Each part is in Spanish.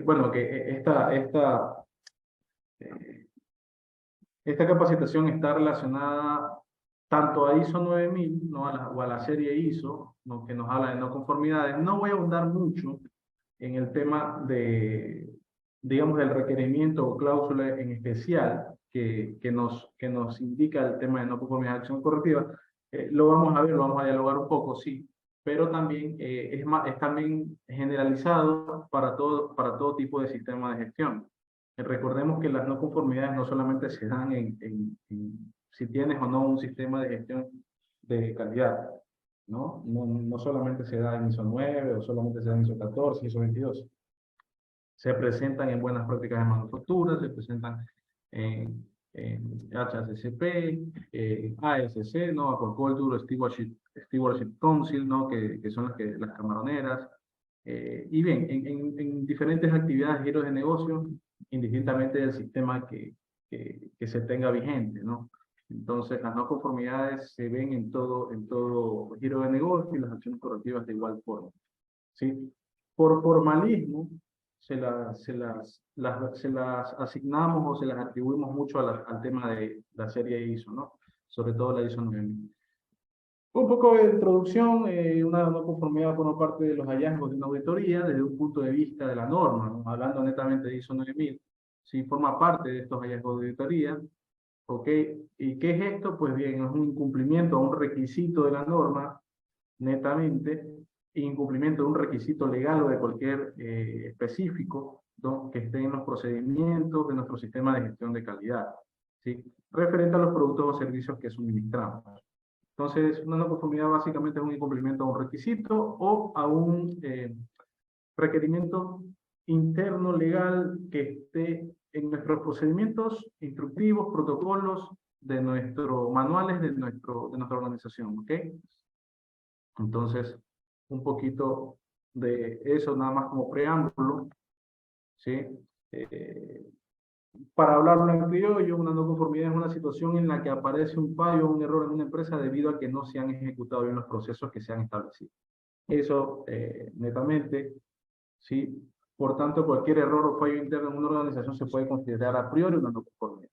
bueno, que eh, esta capacitación está relacionada tanto a ISO 9000, ¿no? O a la serie ISO, ¿no? Que nos habla de no conformidades. No voy a ahondar mucho en el tema de, digamos, del requerimiento o cláusula en especial que nos indica el tema de no conformidad de acción correctiva. Lo vamos a ver, lo vamos a dialogar un poco, sí, pero también es también generalizado para todo tipo de sistema de gestión. Recordemos que las no conformidades no solamente se dan en si tienes o no un sistema de gestión de calidad, ¿no? No solamente se da en ISO 9 o solamente se da en ISO 14, ISO 22. Se presentan en buenas prácticas de manufactura, se presentan en HACCP, ASC, ¿no? Aquaculture, Stewardship Council, ¿no? Que son las camaroneras. Y bien, en diferentes actividades, giros de negocio, indistintamente del sistema que se tenga vigente, ¿no? Entonces, las no conformidades se ven en todo giro de negocio y las acciones correctivas de igual forma, ¿sí? Por formalismo, se las asignamos o se las atribuimos mucho al tema de la serie ISO, ¿no? Sobre todo la ISO 9000. Un poco de introducción, una no conformidad por parte de los hallazgos de una auditoría desde un punto de vista de la norma, ¿no? Hablando netamente de ISO 9000, sí forma parte de estos hallazgos de auditoría, ¿ok? ¿Y qué es esto? Pues bien, es un incumplimiento a un requisito de la norma, netamente, incumplimiento de un requisito legal o de cualquier específico, ¿no? Que esté en los procedimientos de nuestro sistema de gestión de calidad, ¿sí? Referente a los productos o servicios que suministramos. Entonces, una no conformidad básicamente es un incumplimiento a un requisito o a un requerimiento interno legal que esté en nuestros procedimientos instructivos, protocolos, de nuestros manuales de nuestra organización, ¿ok? Entonces, un poquito de eso nada más como preámbulo, ¿sí? Eh, para hablarlo en criollo, una no conformidad es una situación en la que aparece un fallo o un error en una empresa debido a que no se han ejecutado bien los procesos que se han establecido. Eso, netamente, ¿sí? Por tanto, cualquier error o fallo interno en una organización se puede considerar a priori una no conformidad.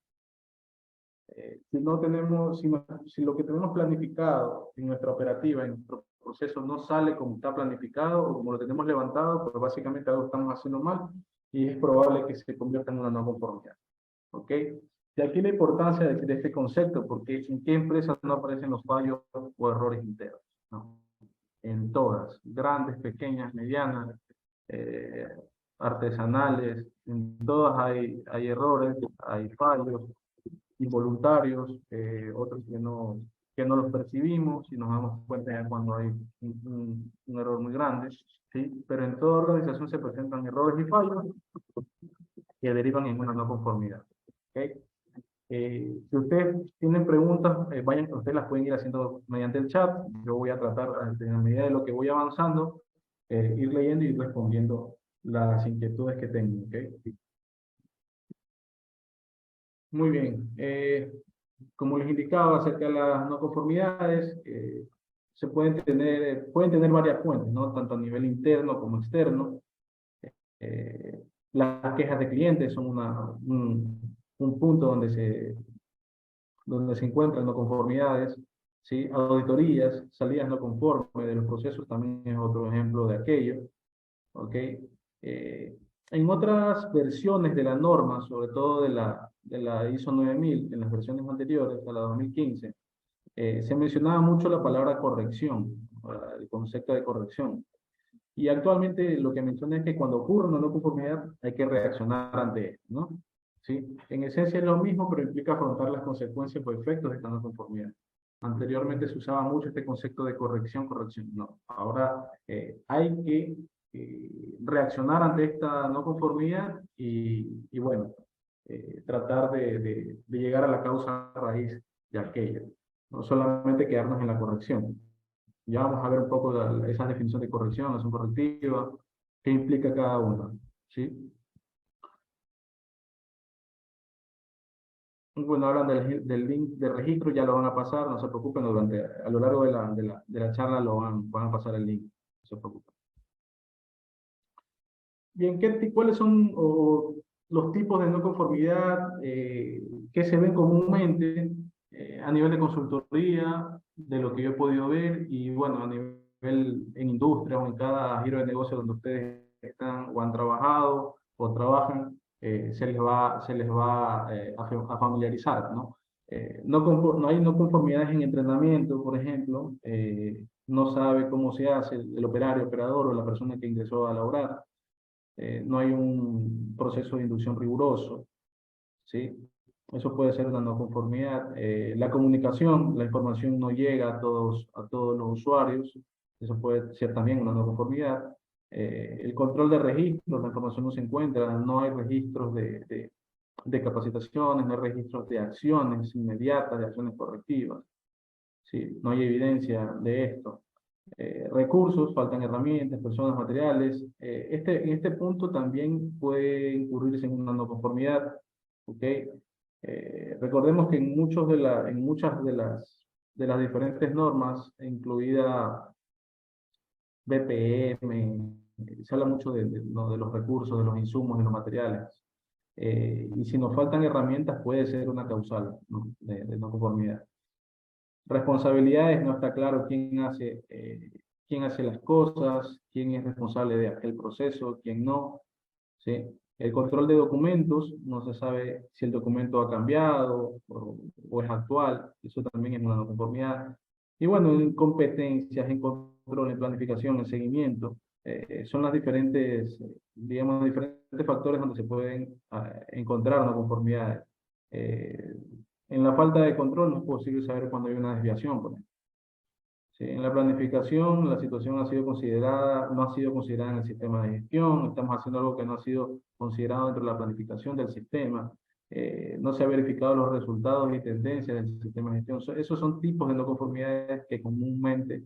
Si no tenemos, si lo que tenemos planificado en nuestra operativa, en nuestro proceso, no sale como está planificado o como lo tenemos levantado, pues básicamente algo estamos haciendo mal y es probable que se convierta en una no conformidad. ¿Ok? De aquí la importancia de este concepto, porque en qué empresas no aparecen los fallos o errores internos, ¿no? En todas, grandes, pequeñas, medianas, eh, artesanales, en todas hay errores, hay fallos involuntarios, otros que no los percibimos y nos damos cuenta ya cuando hay un error muy grande, ¿sí? Pero en toda organización se presentan errores y fallos que derivan en una no conformidad. ¿Okay? Si ustedes tienen preguntas, ustedes las pueden ir haciendo mediante el chat. Yo voy a tratar, en la medida de lo que voy avanzando, ir leyendo y ir respondiendo las inquietudes que tengan. ¿Okay? Muy bien. Como les indicaba acerca de las no conformidades, pueden tener varias fuentes, ¿no? Tanto a nivel interno como externo. Eh, las quejas de clientes son un punto donde se encuentran no conformidades, ¿sí? Auditorías, salidas no conformes de los procesos también es otro ejemplo de aquello, ¿ok? En otras versiones de la norma, sobre todo de la ISO 9000, en las versiones anteriores, a la 2015, se mencionaba mucho la palabra corrección, el concepto de corrección. Y actualmente lo que menciona es que cuando ocurre una no conformidad hay que reaccionar ante él, ¿no? ¿Sí? En esencia es lo mismo, pero implica afrontar las consecuencias o efectos de esta no conformidad. Anteriormente se usaba mucho este concepto de corrección, corrección. No, ahora hay que reaccionar ante esta no conformidad y bueno, tratar de llegar a la causa raíz de aquello. No solamente quedarnos en la corrección. Ya vamos a ver un poco esa definición de corrección, acción correctiva, qué implica cada una, ¿sí? Bueno, hablan del link de registro, ya lo van a pasar, no se preocupen, a lo largo de la charla van a pasar el link, no se preocupen. bien, ¿cuáles son los tipos de no conformidad que se ven comúnmente a nivel de consultoría, de lo que yo he podido ver, y bueno, a nivel en industria o en cada giro de negocio donde ustedes están o han trabajado o trabajan, se les va a familiarizar, ¿no? No hay no conformidades en entrenamiento, por ejemplo, no sabe cómo se hace el operario, operador o la persona que ingresó a laborar, no hay un proceso de inducción riguroso, ¿sí? Eso puede ser una no conformidad. La comunicación, la información no llega a todos los usuarios, eso puede ser también una no conformidad. El control de registros, la información no se encuentra, no hay registros de capacitaciones, no hay registros de acciones inmediatas, de acciones correctivas, ¿sí? No hay evidencia de esto. Recursos, faltan herramientas, personas, materiales. En este punto también puede incurrirse en una no conformidad, ¿ok? Recordemos que en muchas de las diferentes normas, incluida BPM, se habla mucho ¿no? de los recursos, de los insumos, de los materiales. Y si nos faltan herramientas, puede ser una causal, ¿no? de no conformidad. Responsabilidades, no está claro quién hace las cosas, quién es responsable de aquel proceso, quién no, ¿sí? El control de documentos, no se sabe si el documento ha cambiado o es actual, eso también es una no conformidad. Y bueno, en competencias, en control, en planificación, en seguimiento, son las diferentes, digamos, diferentes factores donde se pueden encontrar una conformidad. Eh, en la falta de control no es posible saber cuándo hay una desviación, por ejemplo. Sí, en la planificación, la situación ha sido considerada, no ha sido considerada en el sistema de gestión, estamos haciendo algo que no ha sido considerado dentro de la planificación del sistema, no se han verificado los resultados y tendencias del sistema de gestión. Esos son tipos de no conformidades que comúnmente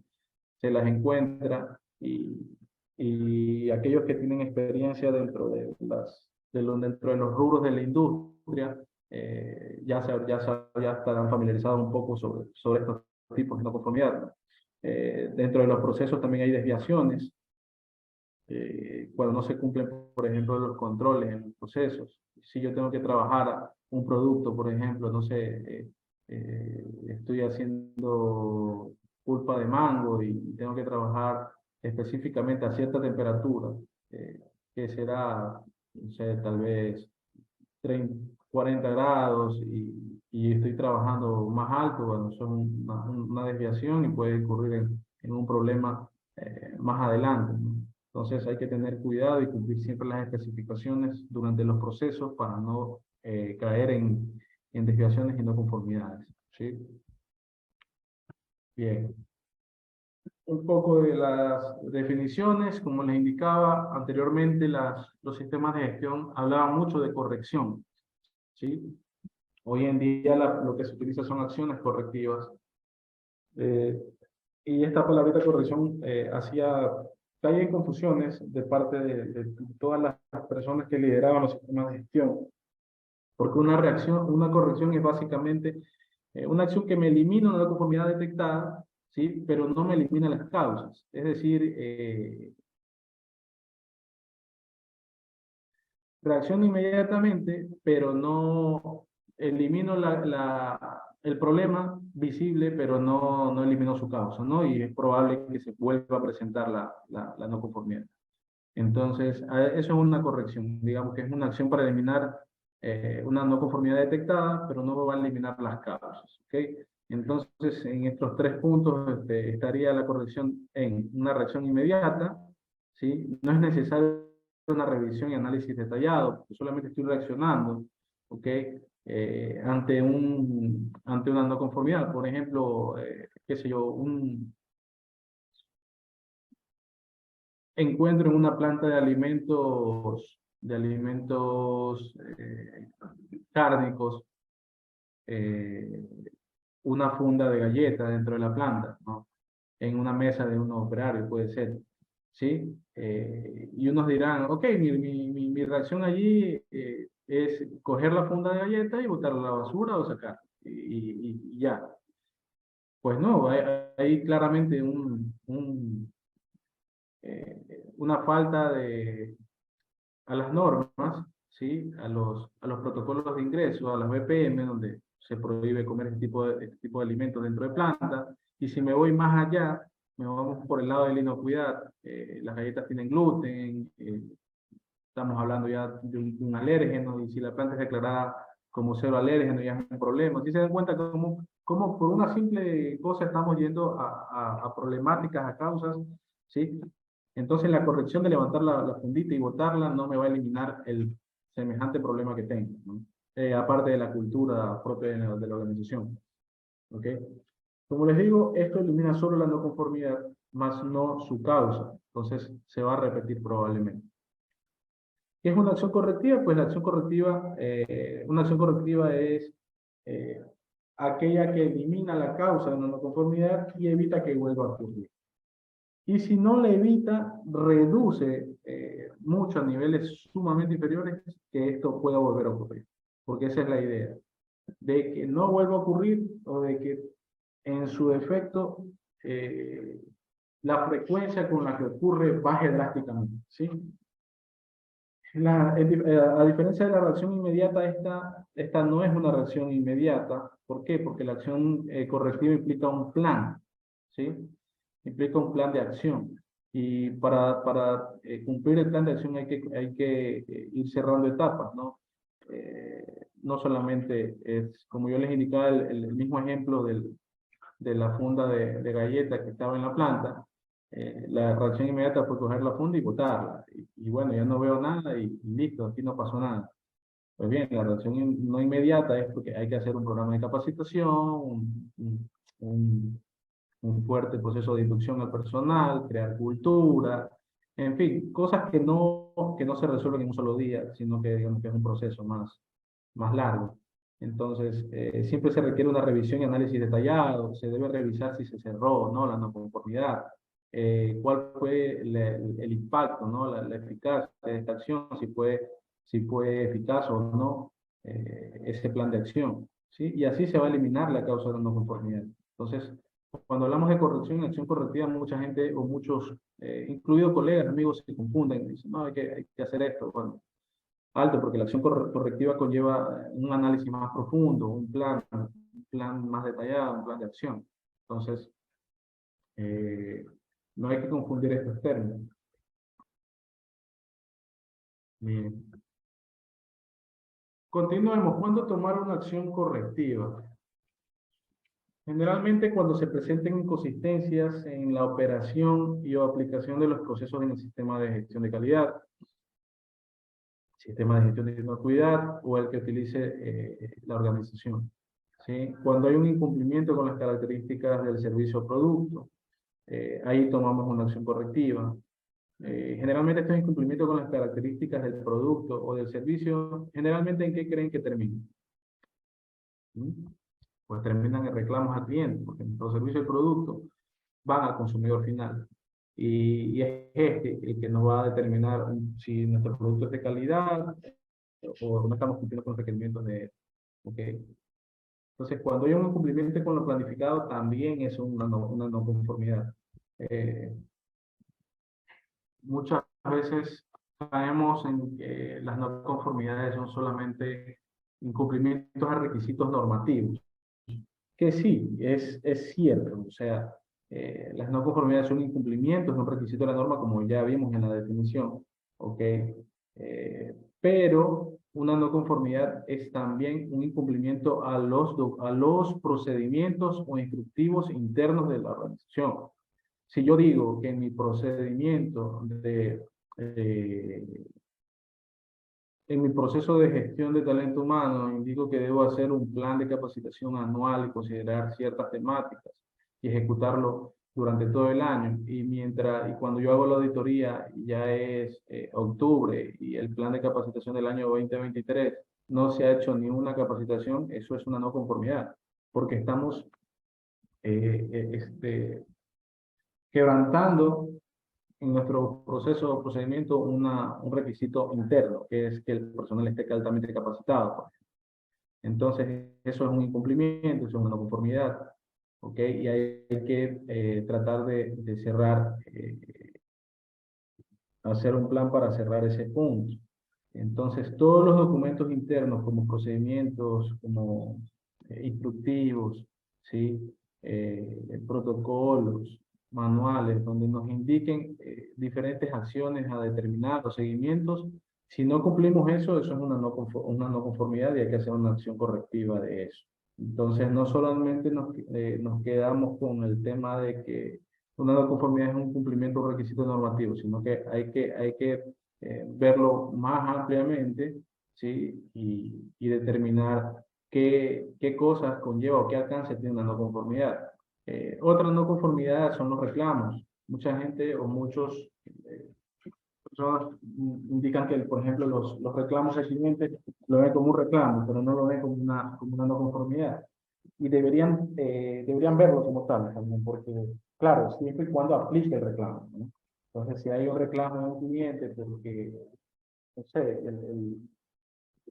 se las encuentra y aquellos que tienen experiencia dentro de los rubros de la industria, ya estarán familiarizados un poco sobre estos tipos de no conformidad, ¿no? Dentro de los procesos también hay desviaciones, cuando no se cumplen, por ejemplo, los controles en los procesos. Si yo tengo que trabajar un producto, por ejemplo, no sé, estoy haciendo pulpa de mango y tengo que trabajar específicamente a cierta temperatura, que será, no sé, tal vez 30, 40 grados y estoy trabajando más alto, bueno, eso es una desviación y puede incurrir en un problema más adelante, ¿no? Entonces hay que tener cuidado y cumplir siempre las especificaciones durante los procesos para no caer en desviaciones y no conformidades, ¿sí? Bien. Un poco de las definiciones, como les indicaba anteriormente, los sistemas de gestión hablaban mucho de corrección, ¿sí? Hoy en día lo que se utiliza son acciones correctivas. Eh, y esta palabrita corrección caía en confusiones de parte de todas las personas que lideraban los sistemas de gestión. Porque una corrección es básicamente una acción que me elimina una conformidad detectada, ¿sí? Pero no me elimina las causas. Es decir, reacciono inmediatamente, pero no elimino el problema visible, pero no elimino su causa, ¿no? Y es probable que se vuelva a presentar la no conformidad. Entonces, eso es una corrección, digamos que es una acción para eliminar una no conformidad detectada, pero no va a eliminar las causas, ¿ok? Entonces, en estos tres puntos estaría la corrección en una reacción inmediata, ¿sí? No es necesario una revisión y análisis detallado, solamente estoy reaccionando, ¿ok? Ante una no conformidad, por ejemplo, qué sé yo, un encuentro en una planta de alimentos cárnicos, eh, una funda de galletas dentro de la planta, ¿no? En una mesa de un operario, puede ser, ¿sí? Y unos dirán, ok, mi reacción allí es coger la funda de galletas y botarla a la basura o sacar, y ya. Pues no, hay claramente una falta a las normas, ¿sí? A los protocolos de ingreso, a las BPM, donde se prohíbe comer este tipo de alimentos dentro de plantas. Y si me voy más allá, me vamos por el lado de la inocuidad. Las galletas tienen gluten, estamos hablando ya de un alérgeno, y si la planta es declarada como cero alérgeno, ya es un problema. Si se dan cuenta cómo por una simple cosa estamos yendo a problemáticas, a causas, ¿sí? Entonces la corrección de levantar la fundita y botarla no me va a eliminar el semejante problema que tengo, ¿no? Aparte de la cultura propia de la organización, ¿ok? Como les digo, esto elimina solo la no conformidad, más no su causa. Entonces se va a repetir probablemente. ¿Qué es una acción correctiva? Pues la acción correctiva, una acción correctiva es eh, aquella que elimina la causa de una no conformidad y evita que vuelva a ocurrir. Y si no la evita, reduce mucho a niveles sumamente inferiores que esto pueda volver a ocurrir. Porque esa es la idea, de que no vuelva a ocurrir o de que en su defecto la frecuencia con la que ocurre baje drásticamente, ¿sí? A diferencia de la reacción inmediata, esta no es una reacción inmediata. ¿Por qué? Porque la acción correctiva implica un plan, ¿sí? Implica un plan de acción. Y para cumplir el plan de acción hay que ir cerrando etapas, ¿no? No solamente es, como yo les indicaba, el mismo ejemplo de la funda de galleta que estaba en la planta. La reacción inmediata fue coger la funda y botarla. Y bueno, ya no veo nada y listo, aquí no pasó nada. Pues bien, la reacción no inmediata es porque hay que hacer un programa de capacitación, un, un fuerte proceso de inducción al personal, crear cultura, en fin, cosas que no se resuelven en un solo día, sino que digamos que es un proceso más largo. Entonces, siempre se requiere una revisión y análisis detallado, se debe revisar si se cerró o no la no conformidad, cuál fue el impacto, ¿no? La eficacia de esta acción, si fue eficaz o no ese plan de acción, ¿sí? Y así se va a eliminar la causa de la no conformidad. Entonces, cuando hablamos de corrección y acción correctiva, mucha gente o muchos, incluidos colegas, amigos, se confunden y dicen, no, hay que hacer esto. Bueno, alto, porque la acción correctiva conlleva un análisis más profundo, un plan más detallado, un plan de acción. Entonces, eh, no hay que confundir estos términos. Bien. Continuemos. ¿Cuándo tomar una acción correctiva? Generalmente cuando se presenten inconsistencias en la operación y o aplicación de los procesos en el sistema de gestión de calidad, sistema de gestión de inocuidad o el que utilice la organización. ¿Sí? Cuando hay un incumplimiento con las características del servicio o producto, ahí tomamos una acción correctiva. Generalmente estos incumplimientos con las características del producto o del servicio, generalmente ¿en qué creen que terminan? ¿Mm? Pues terminan en reclamos al cliente, porque nuestro servicio y producto van al consumidor final. Y es este el que nos va a determinar si nuestro producto es de calidad o no estamos cumpliendo con los requerimientos de él. ¿Okay? Entonces, cuando hay un incumplimiento con lo planificado, también es una no conformidad. Eh, Muchas veces caemos en que las no conformidades son solamente incumplimientos a requisitos normativos, que sí, es cierto, o sea, las no conformidades son incumplimientos, no requisitos de la norma, como ya vimos en la definición, ¿ok? Pero una no conformidad es también un incumplimiento a los procedimientos o instructivos internos de la organización. Si yo digo que en mi procedimiento eh, en mi proceso de gestión de talento humano, indico que debo hacer un plan de capacitación anual y considerar ciertas temáticas y ejecutarlo durante todo el año. Y cuando yo hago la auditoría, ya es octubre y el plan de capacitación del año 2023 no se ha hecho ni una capacitación, eso es una no conformidad, porque estamos quebrantando en nuestro proceso o procedimiento un requisito interno, que es que el personal esté altamente capacitado. Entonces, eso es un incumplimiento, eso es una no conformidad. ¿Ok? Y hay que tratar de cerrar, hacer un plan para cerrar ese punto. Entonces, todos los documentos internos, como procedimientos, como instructivos, ¿sí? Protocolos, manuales, donde nos indiquen diferentes acciones a determinar, los seguimientos. Si no cumplimos eso, eso es una no conformidad y hay que hacer una acción correctiva de eso. Entonces, no solamente nos quedamos con el tema de que una no conformidad es un cumplimiento de un requisito normativo, sino que hay que verlo más ampliamente, ¿sí? Y determinar qué cosas conlleva o qué alcance tiene una no conformidad. Otra no conformidad son los reclamos. Mucha gente o muchos personas indican que, por ejemplo, los reclamos al cliente lo ven como un reclamo, pero no lo ven como una no conformidad. Y deberían verlo como tal también, porque, claro, siempre y cuando aplique el reclamo, ¿no? Entonces, si hay un reclamo de un cliente porque, no sé,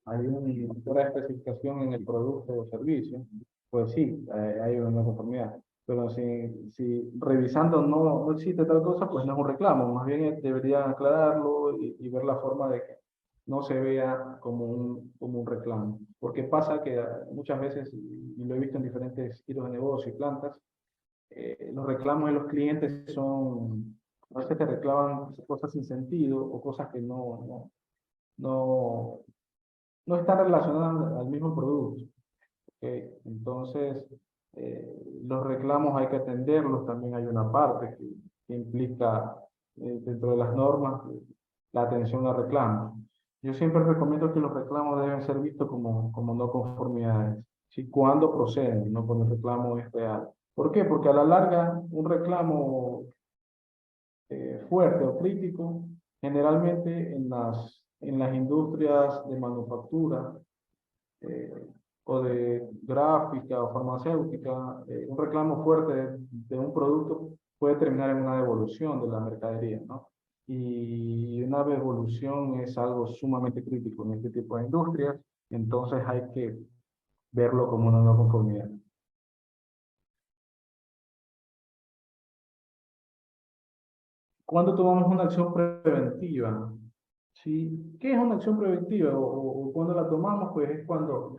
hay una especificación en el producto o servicio, pues sí, hay una conformidad. Pero si revisando no existe tal cosa, pues no es un reclamo. Más bien deberían aclararlo y ver la forma de que no se vea como un reclamo. Porque pasa que muchas veces, y lo he visto en diferentes giros de negocio y plantas, los reclamos de los clientes son, a veces te reclaman cosas sin sentido o cosas que no, no están relacionadas al mismo producto. ¿Okay? Entonces, los reclamos hay que atenderlos, también hay una parte que implica dentro de las normas la atención a reclamos. Yo siempre recomiendo que los reclamos deben ser vistos como no conformidades, ¿sí? Cuando proceden, no cuando el reclamo es real. ¿Por qué? Porque a la larga un reclamo fuerte o crítico, generalmente en las industrias de manufactura, o de gráfica o farmacéutica, un reclamo fuerte de un producto puede terminar en una devolución de la mercadería, ¿no? Y una devolución es algo sumamente crítico en este tipo de industrias, entonces hay que verlo como una no conformidad. ¿Cuándo tomamos una acción preventiva? ¿Sí? ¿Qué es una acción preventiva o cuándo la tomamos? Pues es cuando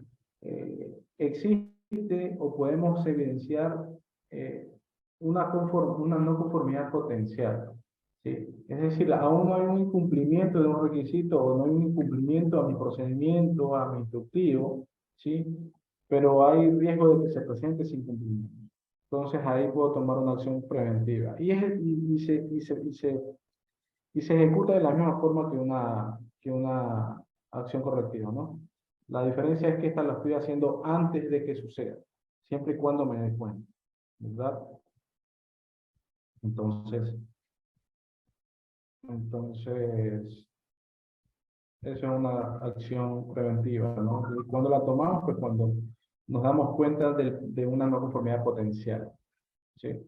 existe o podemos evidenciar eh, una no conformidad potencial. ¿Sí? Es decir, aún no hay un incumplimiento de un requisito o no hay un incumplimiento a mi procedimiento, a mi instructivo, ¿sí? Pero hay riesgo de que se presente ese incumplimiento. Entonces ahí puedo tomar una acción preventiva. Y se ejecuta de la misma forma que una acción correctiva, ¿no? La diferencia es que esta la estoy haciendo antes de que suceda, siempre y cuando me dé cuenta, ¿verdad? Entonces, entonces, eso es una acción preventiva, ¿no? ¿Y cuando la tomamos? Pues cuando nos damos cuenta de una no conformidad potencial, ¿sí?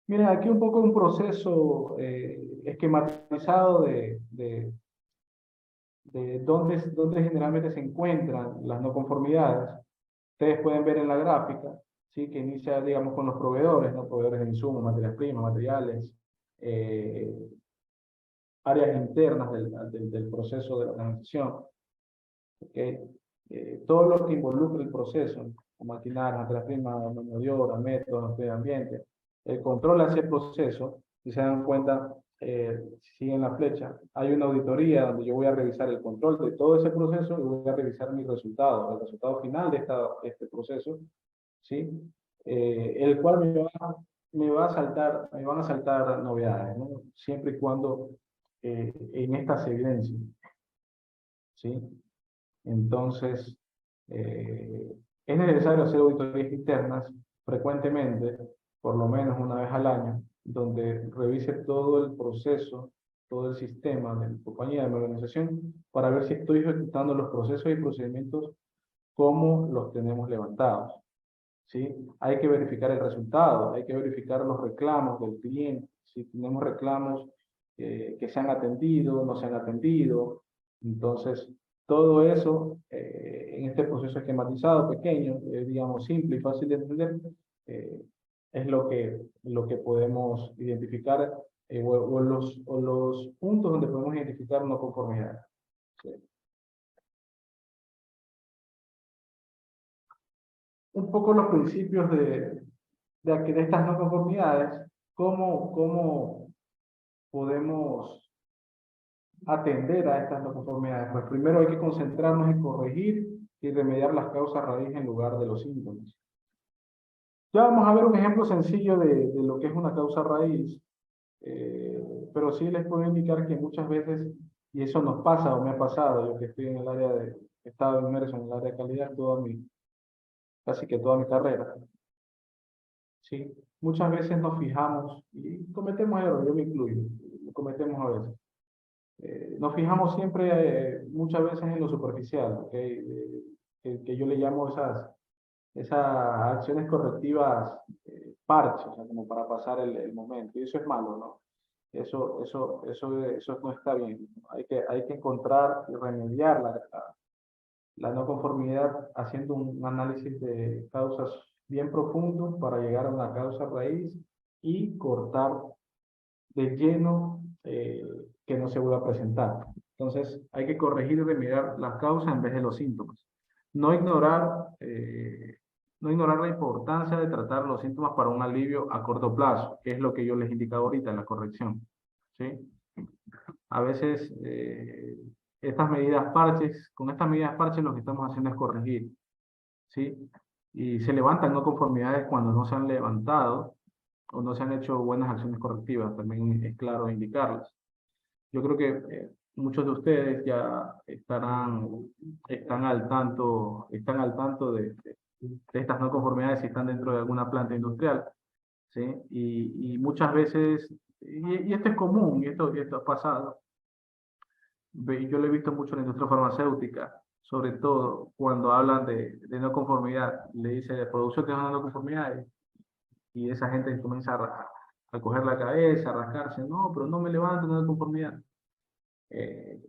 Miren, aquí un poco un proceso esquematizado de dónde generalmente se encuentran las no conformidades. Ustedes pueden ver en la gráfica, ¿sí? Que inicia, digamos, con los proveedores, ¿no? Proveedores de insumos, materias primas, materiales, eh, áreas internas del proceso de la organización, ¿okay? Todo lo que involucra el proceso, maquinaria, materias primas, mano de obra, métodos, medio ambiente, el control hacia el proceso, si se dan cuenta, si siguen la flecha, hay una auditoría donde yo voy a revisar el control de todo ese proceso y voy a revisar mis resultados, el resultado final de este proceso, ¿sí? El cual me van a saltar novedades, ¿no? Siempre y cuando en esta se evidencien, ¿sí? Entonces, es necesario hacer auditorías internas frecuentemente, por lo menos una vez al año, donde revise todo el proceso, todo el sistema de mi compañía, de mi organización, para ver si estoy ejecutando los procesos y procedimientos como los tenemos levantados, ¿sí? Hay que verificar el resultado, hay que verificar los reclamos del cliente, si tenemos reclamos que se han atendido, no se han atendido. Entonces, todo eso en este proceso esquematizado, pequeño, digamos, simple y fácil de entender, es lo que podemos identificar o los puntos donde podemos identificar no conformidad. ¿Sí? Un poco los principios de estas no conformidades, cómo podemos atender a estas no conformidades. Pues primero hay que concentrarnos en corregir y remediar las causas raíz en lugar de los síntomas. Ya vamos a ver un ejemplo sencillo de lo que es una causa raíz, pero sí les puedo indicar que muchas veces, y eso nos pasa o me ha pasado, yo que estoy en el área he estado inmerso en el área de calidad casi que toda mi carrera, ¿sí? Muchas veces nos fijamos y cometemos errores, yo me incluyo, lo cometemos a veces. Nos fijamos siempre, muchas veces en lo superficial, ¿okay? Que yo le llamo esas acciones correctivas parches, o sea, como para pasar el momento. Y eso es malo, ¿no? Eso no está bien. Hay que encontrar y remediar la no conformidad haciendo un análisis de causas bien profundo para llegar a una causa raíz y cortar de lleno que no se vuelva a presentar. Entonces, hay que corregir y remediar las causas en vez de los síntomas. No ignorar, no ignorar la importancia de tratar los síntomas para un alivio a corto plazo, que es lo que yo les indicaba ahorita en la corrección. ¿Sí? A veces, estas medidas parches, con estas medidas parches lo que estamos haciendo es corregir. ¿Sí? Y se levantan no conformidades cuando no se han levantado o no se han hecho buenas acciones correctivas, también es claro indicarlas. Yo creo que muchos de ustedes ya están al tanto de estas no conformidades si están dentro de alguna planta industrial, ¿sí? Y muchas veces, y esto es común, y esto ha pasado, yo lo he visto mucho en la industria farmacéutica, sobre todo cuando hablan de no conformidad, le dice de producción tiene una no conformidad y esa gente comienza a coger la cabeza, a rascarse, no, pero no me levanto, no hay conformidad. Eh,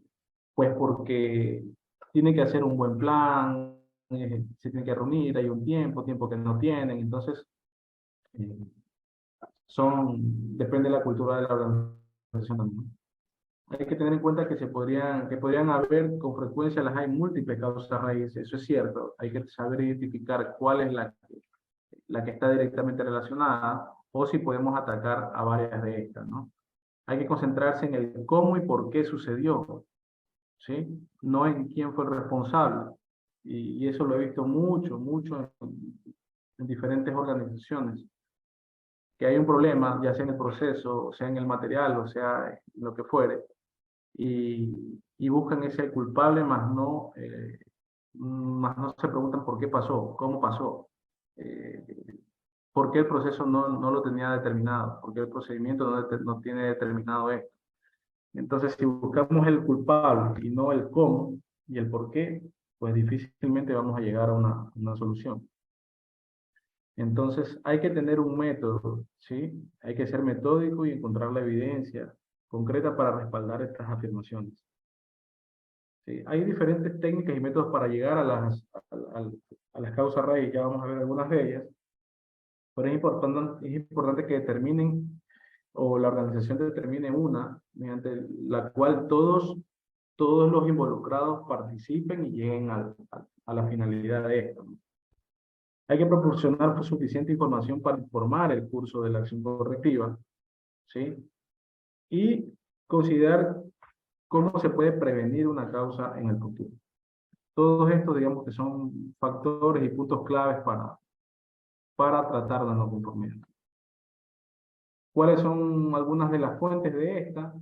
pues porque tiene que hacer un buen plan, se tiene que reunir, hay un tiempo que no tienen, entonces eh, depende de la cultura de la organización también. Hay que tener en cuenta que que podrían haber, con frecuencia las hay múltiples causas raíces, eso es cierto, hay que saber identificar cuál es la que está directamente relacionada o si podemos atacar a varias de estas, ¿no? Hay que concentrarse en el cómo y por qué sucedió, ¿sí? No en quién fue el responsable. Y eso lo he visto mucho en diferentes organizaciones, que hay un problema, ya sea en el proceso, o sea en el material, o sea en lo que fuere, y buscan ese culpable, más no se preguntan por qué pasó, cómo pasó, eh, por qué el proceso no lo tenía determinado, por qué el procedimiento no tiene determinado esto. Entonces, si buscamos el culpable y no el cómo y el por qué, pues difícilmente vamos a llegar a una solución. Entonces, hay que tener un método, ¿sí? Hay que ser metódico y encontrar la evidencia concreta para respaldar estas afirmaciones. ¿Sí? Hay diferentes técnicas y métodos para llegar a las causas raíz, ya vamos a ver algunas de ellas, pero es importante que determinen o la organización determine una mediante la cual todos los involucrados participen y lleguen a la finalidad de esto. Hay que proporcionar suficiente información para informar el curso de la acción correctiva, ¿sí? Y considerar cómo se puede prevenir una causa en el futuro. Todos estos, digamos que son factores y puntos claves para tratar la no conformidad. ¿Cuáles son algunas de las fuentes de esta?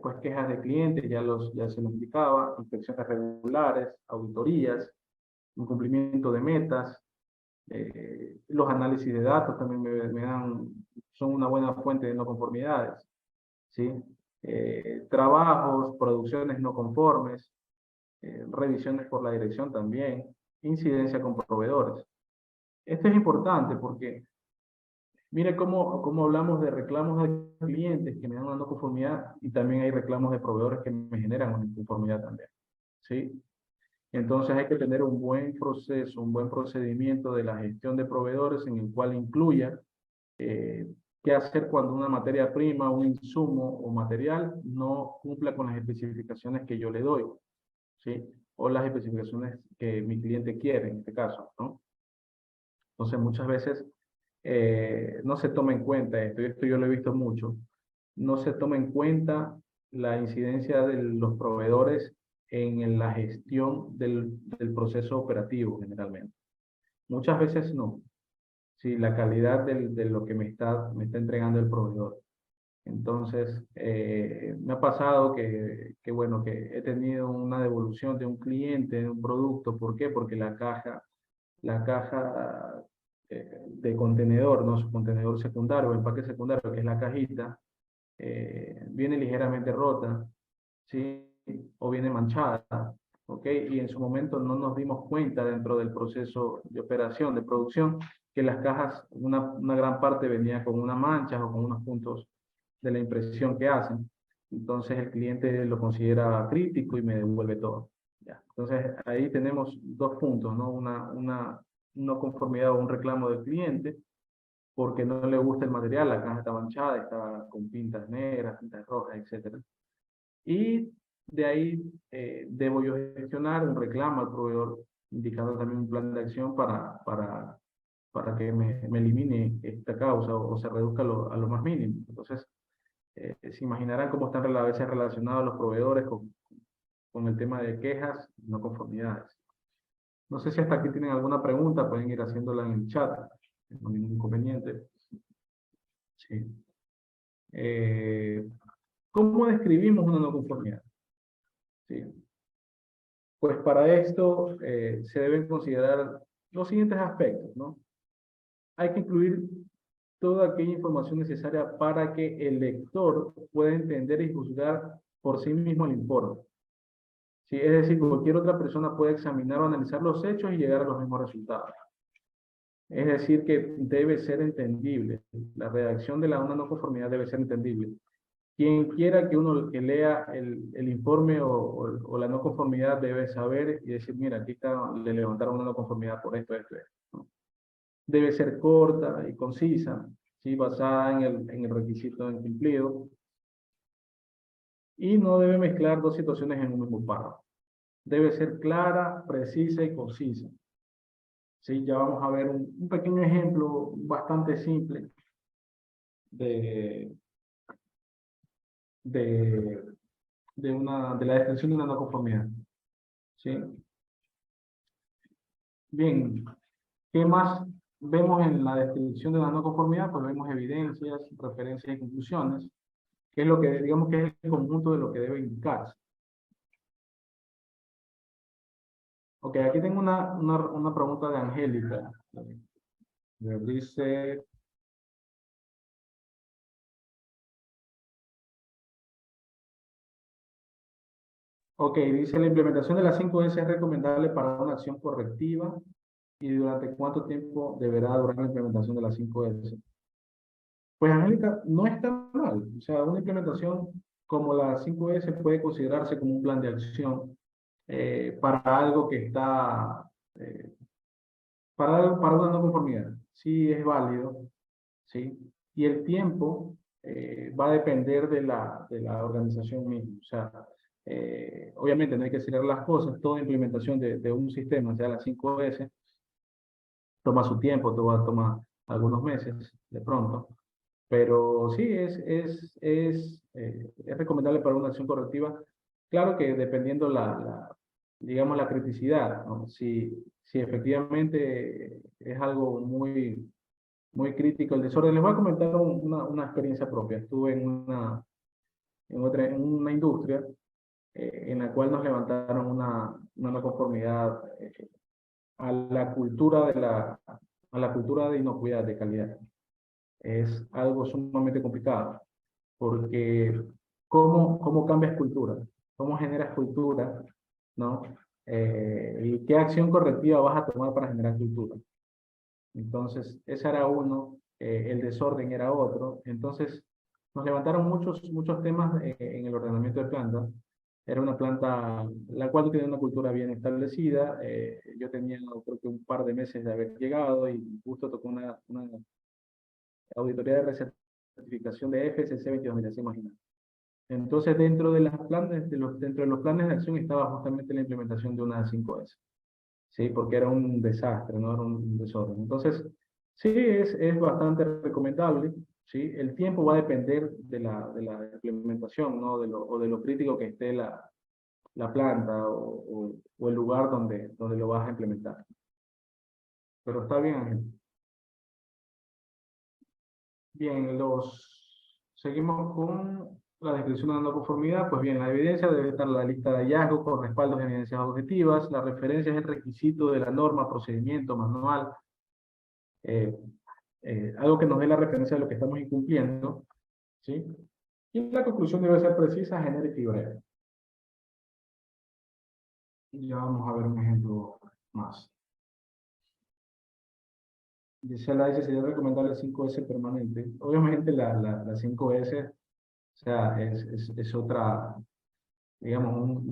Pues quejas de clientes, ya se lo indicaba, inspecciones regulares, auditorías, incumplimiento de metas, los análisis de datos también son una buena fuente de no conformidades, ¿sí? Trabajos, producciones no conformes, revisiones por la dirección también, incidencia con proveedores. Esto es importante porque mire cómo hablamos de reclamos de clientes que me dan una no conformidad y también hay reclamos de proveedores que me generan una inconformidad también, ¿sí? Entonces hay que tener un buen proceso, un buen procedimiento de la gestión de proveedores en el cual incluya qué hacer cuando una materia prima, un insumo o material no cumpla con las especificaciones que yo le doy, ¿sí? O las especificaciones que mi cliente quiere, en este caso, ¿no? Entonces, muchas veces no se toma en cuenta esto, y esto yo lo he visto mucho, no se toma en cuenta la incidencia de los proveedores en la gestión del proceso operativo, generalmente. Muchas veces no. Sí, la calidad de lo que me está entregando el proveedor. Entonces, me ha pasado bueno, que he tenido una devolución de un cliente, de un producto. ¿Por qué? Porque la caja de contenedor, ¿no? Su contenedor secundario, el empaque secundario, que es la cajita, viene ligeramente rota, ¿sí? O viene manchada, ¿ok? Y en su momento no nos dimos cuenta dentro del proceso de operación, de producción, que las cajas, una gran parte venía con unas manchas o con unos puntos de la impresión que hacen. Entonces el cliente lo considera crítico y me devuelve todo. ¿Ya? Entonces ahí tenemos dos puntos, ¿no? Una no conformidad o un reclamo del cliente porque no le gusta el material, la caja está manchada, está con pintas negras, pintas rojas, etcétera. Y de ahí debo yo gestionar un reclamo al proveedor, indicando también un plan de acción para que me elimine esta causa o se reduzca a lo más mínimo. Entonces, se imaginarán cómo están a veces relacionados los proveedores con el tema de quejas, no conformidades. No sé si hasta aquí tienen alguna pregunta, pueden ir haciéndola en el chat, no hay ningún inconveniente. Sí. ¿Cómo describimos una no conformidad? Sí. Pues para esto se deben considerar los siguientes aspectos, ¿no? Hay que incluir toda aquella información necesaria para que el lector pueda entender y juzgar por sí mismo el informe. Sí, es decir, cualquier otra persona puede examinar o analizar los hechos y llegar a los mismos resultados. Es decir, que debe ser entendible. La redacción de una no conformidad debe ser entendible. Quien quiera que uno que lea el informe o la no conformidad debe saber y decir, mira, aquí está, le levantaron una no conformidad por esto, esto, esto, ¿no? Debe ser corta y concisa, ¿sí? Basada en el requisito cumplido. Y no debe mezclar dos situaciones en un mismo párrafo. Debe ser clara, precisa y concisa. ¿Sí? Ya vamos a ver un pequeño ejemplo bastante simple de, de, de la descripción de una no conformidad. ¿Sí? Bien, ¿qué más vemos en la descripción de la no conformidad? Pues vemos evidencias, referencias y conclusiones, que es lo que, digamos que es el conjunto de lo que debe indicarse. Ok, aquí tengo una pregunta de Angélica. Dice, ok, dice, la implementación de las 5S es recomendable para una acción correctiva y durante cuánto tiempo deberá durar la implementación de las 5S. Pues Angélica, no está mal. O sea, una implementación como la 5S puede considerarse como un plan de acción para algo que está, para una no conformidad. Sí, es válido, ¿sí? Y el tiempo va a depender de la organización misma. O sea, obviamente no hay que acelerar las cosas. Toda implementación de un sistema, sea la 5S, toma su tiempo, toma algunos meses de pronto. Pero sí, es recomendable para una acción correctiva. Claro que dependiendo digamos, la criticidad, ¿no? Si efectivamente es algo muy crítico el desorden. Les voy a comentar una experiencia propia. Estuve en una industria en la cual nos levantaron una no conformidad a la cultura de inocuidad, de calidad. Es algo sumamente complicado, porque ¿cómo cambias cultura? ¿Cómo generas cultura? ¿No? ¿Y qué acción correctiva vas a tomar para generar cultura? Entonces, ese era uno, el desorden era otro. Entonces, nos levantaron muchos temas en el ordenamiento de planta. Era una planta la cual tenía una cultura bien establecida. Yo tenía, creo que un par de meses de haber llegado y justo tocó una auditoría de certificación de FSC 22000, se imagina. Entonces, dentro de las planes, dentro de los planes de acción estaba justamente la implementación de una 5S. ¿Sí? Porque era un desastre, no era un desorden. Entonces, sí, es bastante recomendable, ¿sí? El tiempo va a depender de la implementación, ¿no? O de lo crítico que esté la planta o el lugar donde lo vas a implementar. Pero está bien, Ángel. Bien, seguimos con la descripción de la no conformidad. Pues bien, la evidencia debe estar en la lista de hallazgos con respaldos de evidencias objetivas. La referencia es el requisito de la norma, procedimiento, manual. Eh, Algo que nos dé la referencia de lo que estamos incumpliendo, ¿sí? Y la conclusión debe ser precisa, genérica y breve. Ya vamos a ver un ejemplo más. Dice la dice, sería recomendable 5S permanente. Obviamente la 5S, o sea, es otra, digamos,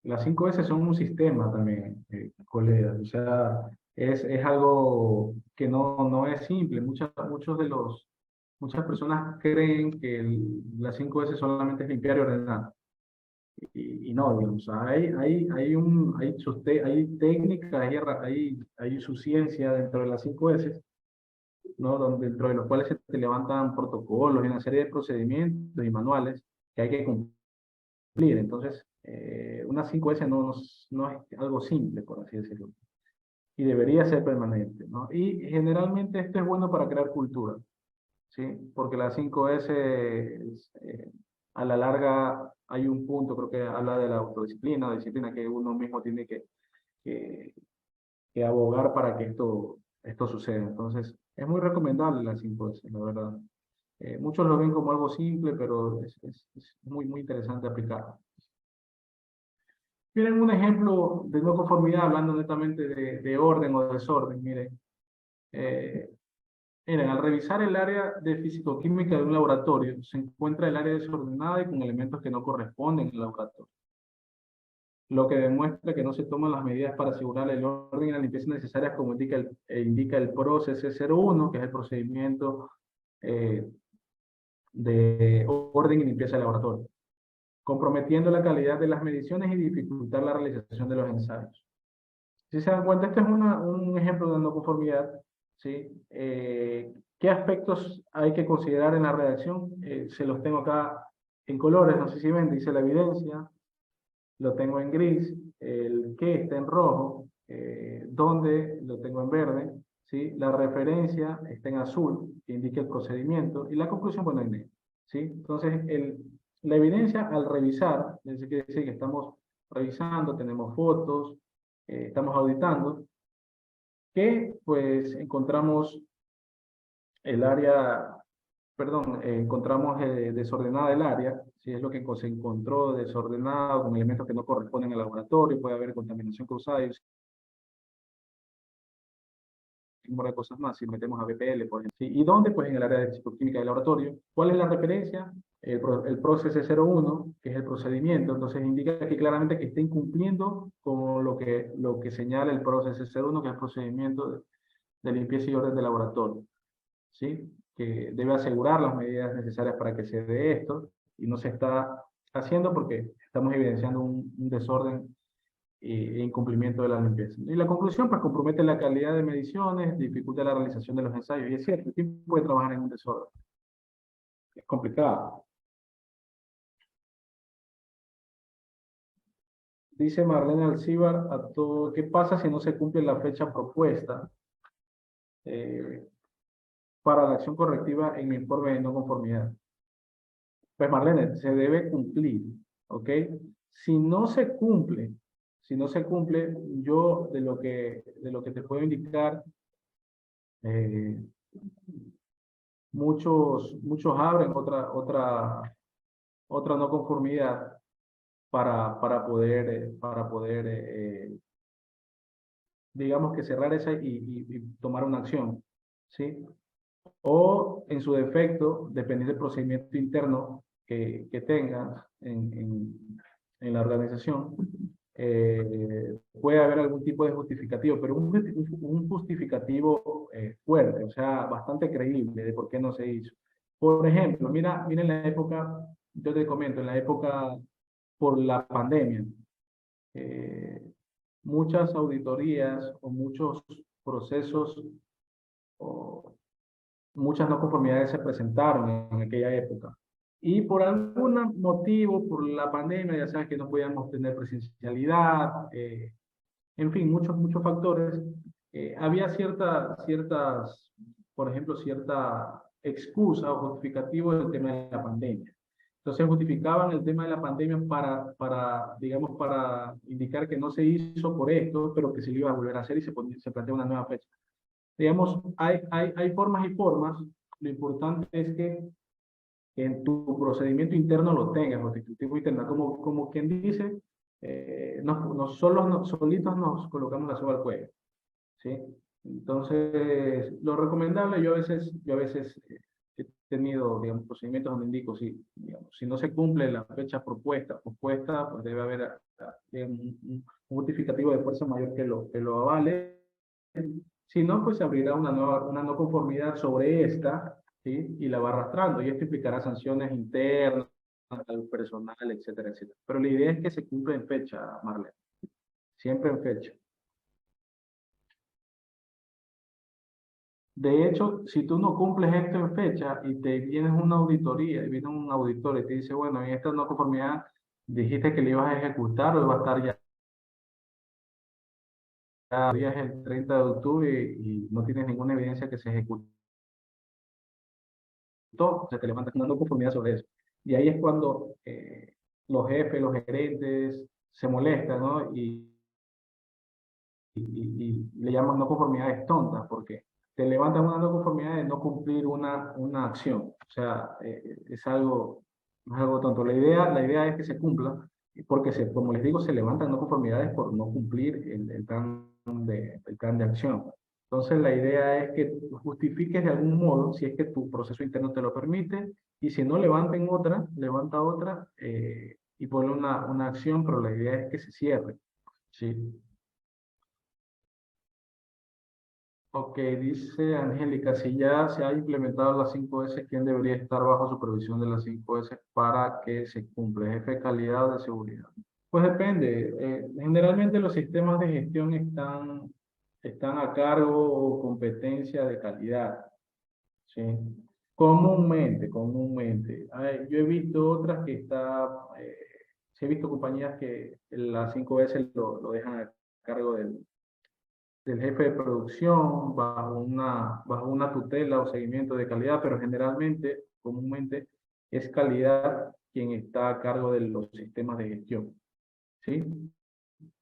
las 5S son un sistema también, colegas. O sea, es algo que no es simple. Muchas personas creen que las 5S solamente es limpiar y ordenar. Y no, digamos, hay técnicas, hay su ciencia dentro de las 5S, ¿no? Dentro de los cuales se te levantan protocolos y una serie de procedimientos y manuales que hay que cumplir. Entonces, una 5S no es algo simple, por así decirlo, y debería ser permanente, ¿no? Y generalmente esto es bueno para crear cultura, ¿sí? Porque la 5S, a la larga, hay un punto, creo que habla de la autodisciplina, disciplina que uno mismo tiene que, que abogar para que esto suceda. Entonces, es muy recomendable la 5S, la verdad. Muchos lo ven como algo simple, pero es muy interesante aplicarlo. Miren un ejemplo de no conformidad, hablando netamente de orden o desorden. Eh, Miren, al revisar el área de fisicoquímica de un laboratorio, se encuentra el área desordenada y con elementos que no corresponden en el laboratorio, lo que demuestra que no se toman las medidas para asegurar el orden y la limpieza necesarias como indica el proceso 01, que es el procedimiento eh, de orden y limpieza del laboratorio, comprometiendo la calidad de las mediciones y dificultar la realización de los ensayos. Si se dan cuenta, este es un ejemplo de no conformidad, ¿sí? ¿Qué aspectos hay que considerar en la redacción? Se los tengo acá en colores, no sé si ven, dice la evidencia, lo tengo en gris, el qué está en rojo, dónde lo tengo en verde, ¿sí? La referencia está en azul, que indica el procedimiento, y la conclusión, bueno, en negro, ¿sí? Entonces, la evidencia al revisar, es decir, que estamos revisando, tenemos fotos, estamos auditando, que pues encontramos el área, perdón, encontramos desordenada el área, si es lo que se encontró desordenado con elementos que no corresponden al laboratorio, puede haber contaminación cruzada y de cosas más, si metemos a BPL, por ejemplo. ¿Sí? ¿Y dónde? Pues en el área de psicoquímica del laboratorio. ¿Cuál es la referencia? El proceso 01, que es el procedimiento, entonces indica que claramente que está incumpliendo con lo que señala el proceso 01, que es el procedimiento de limpieza y orden del laboratorio, ¿sí? Que debe asegurar las medidas necesarias para que se dé esto, y no se está haciendo porque estamos evidenciando un desorden e incumplimiento de la limpieza. Y la conclusión, pues compromete la calidad de mediciones, dificulta la realización de los ensayos, y es cierto, ¿quién puede trabajar en un desorden? Es complicado. Dice Marlene Alcíbar, ¿qué pasa si no se cumple la fecha propuesta eh, para la acción correctiva en mi informe de no conformidad? Pues Marlene, se debe cumplir, ¿ok? Si no se cumple, si no se cumple, yo de lo que te puedo indicar, eh, muchos abren otra no conformidad para poder digamos que cerrar esa y tomar una acción, ¿sí? O en su defecto, dependiendo del procedimiento interno que tengas en la organización, puede haber algún tipo de justificativo, pero un justificativo fuerte, o sea, bastante creíble de por qué no se hizo. Por ejemplo, mira en la época, yo te comento, en la época por la pandemia, eh, muchas auditorías o muchos procesos o muchas no conformidades se presentaron en aquella época. Y por algún motivo, por la pandemia, ya sabes que no podíamos tener presencialidad, en fin, muchos factores. Había ciertas, por ejemplo, cierta excusa o justificativo del tema de la pandemia. Entonces justificaban el tema de la pandemia digamos, para indicar que no se hizo por esto, pero que se lo iba a volver a hacer y se plantea una nueva fecha. Digamos, hay formas y formas. Lo importante es que en tu procedimiento interno lo tengas, o ejecutivo interno, como quien dice, solitos nos colocamos la soga al cuello, ¿sí? Entonces, lo recomendable, yo a veces he tenido, digamos, procedimientos donde indico, si no se cumple la fecha pospuesta, pues debe haber un justificativo de fuerza mayor que lo avale. Si no, pues se abrirá una no conformidad sobre esta, ¿sí? Y la va arrastrando, y esto implicará sanciones internas al personal, etcétera, etcétera. Pero la idea es que se cumpla en fecha, Marlene, siempre en fecha. De hecho, si tú no cumples esto en fecha y te vienes una auditoría, y viene un auditor y te dice, bueno, en esta no conformidad dijiste que le ibas a ejecutar o iba a estar ya es el 30 de octubre y no tienes ninguna evidencia que se ejecutó, se te levanta una no conformidad sobre eso. Y ahí es cuando los jefes, los gerentes se molestan, ¿no? Y le llaman no conformidades tontas, porque te levantan una no conformidad de no cumplir una acción. O sea, es algo tonto. La idea es que se cumpla, porque como les digo, se levantan no conformidades por no cumplir el plan de acción. Entonces, la idea es que justifiques de algún modo, si es que tu proceso interno te lo permite, y si no, levanta otra y ponle una acción, pero la idea es que se cierre. ¿Sí? Ok, dice Angélica, si ya se ha implementado las 5S, ¿quién debería estar bajo supervisión de las 5S para que se cumpla? ¿Jefe de calidad o de seguridad? Pues depende. Generalmente los sistemas de gestión están a cargo o competencia de calidad. ¿Sí? Comúnmente. Yo he visto otras sí he visto compañías que las 5S lo dejan a cargo del jefe de producción bajo una tutela o seguimiento de calidad, pero comúnmente, es calidad quien está a cargo de los sistemas de gestión, ¿sí?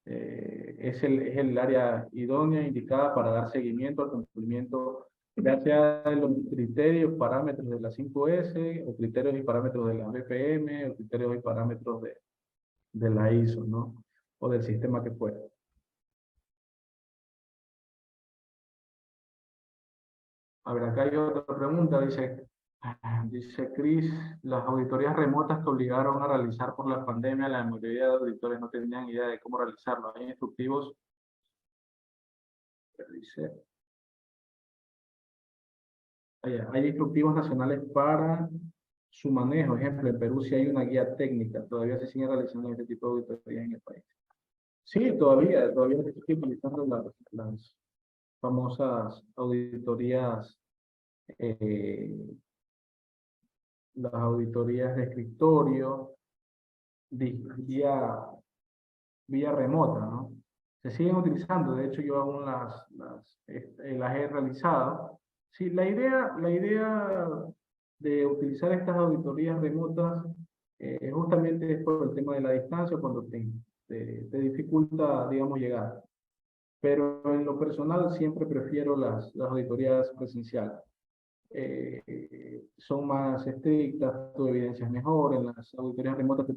Es el área idónea, indicada para dar seguimiento al cumplimiento, ya sea de los criterios, parámetros de la 5S, o criterios y parámetros de la BPM, o criterios y parámetros de la ISO, ¿no? O del sistema que fuera. A ver, acá hay otra pregunta, dice Chris, las auditorías remotas que obligaron a realizar por la pandemia, la mayoría de auditores no tenían idea de cómo realizarlo. Hay instructivos, dice, hay instructivos nacionales para su manejo. Ejemplo, en Perú sí hay una guía técnica, todavía se sigue realizando este tipo de auditorías en el país. Sí, todavía se sigue utilizando las famosas auditorías eh, las auditorías de escritorio, vía, vía remota, ¿no? Se siguen utilizando, de hecho yo aún las he realizado. Sí, la idea de utilizar estas auditorías remotas es justamente por el tema de la distancia, cuando te dificulta, digamos, llegar. Pero en lo personal siempre prefiero las auditorías presenciales. Son más estrictas, tu evidencia es mejor, en las auditorías remotas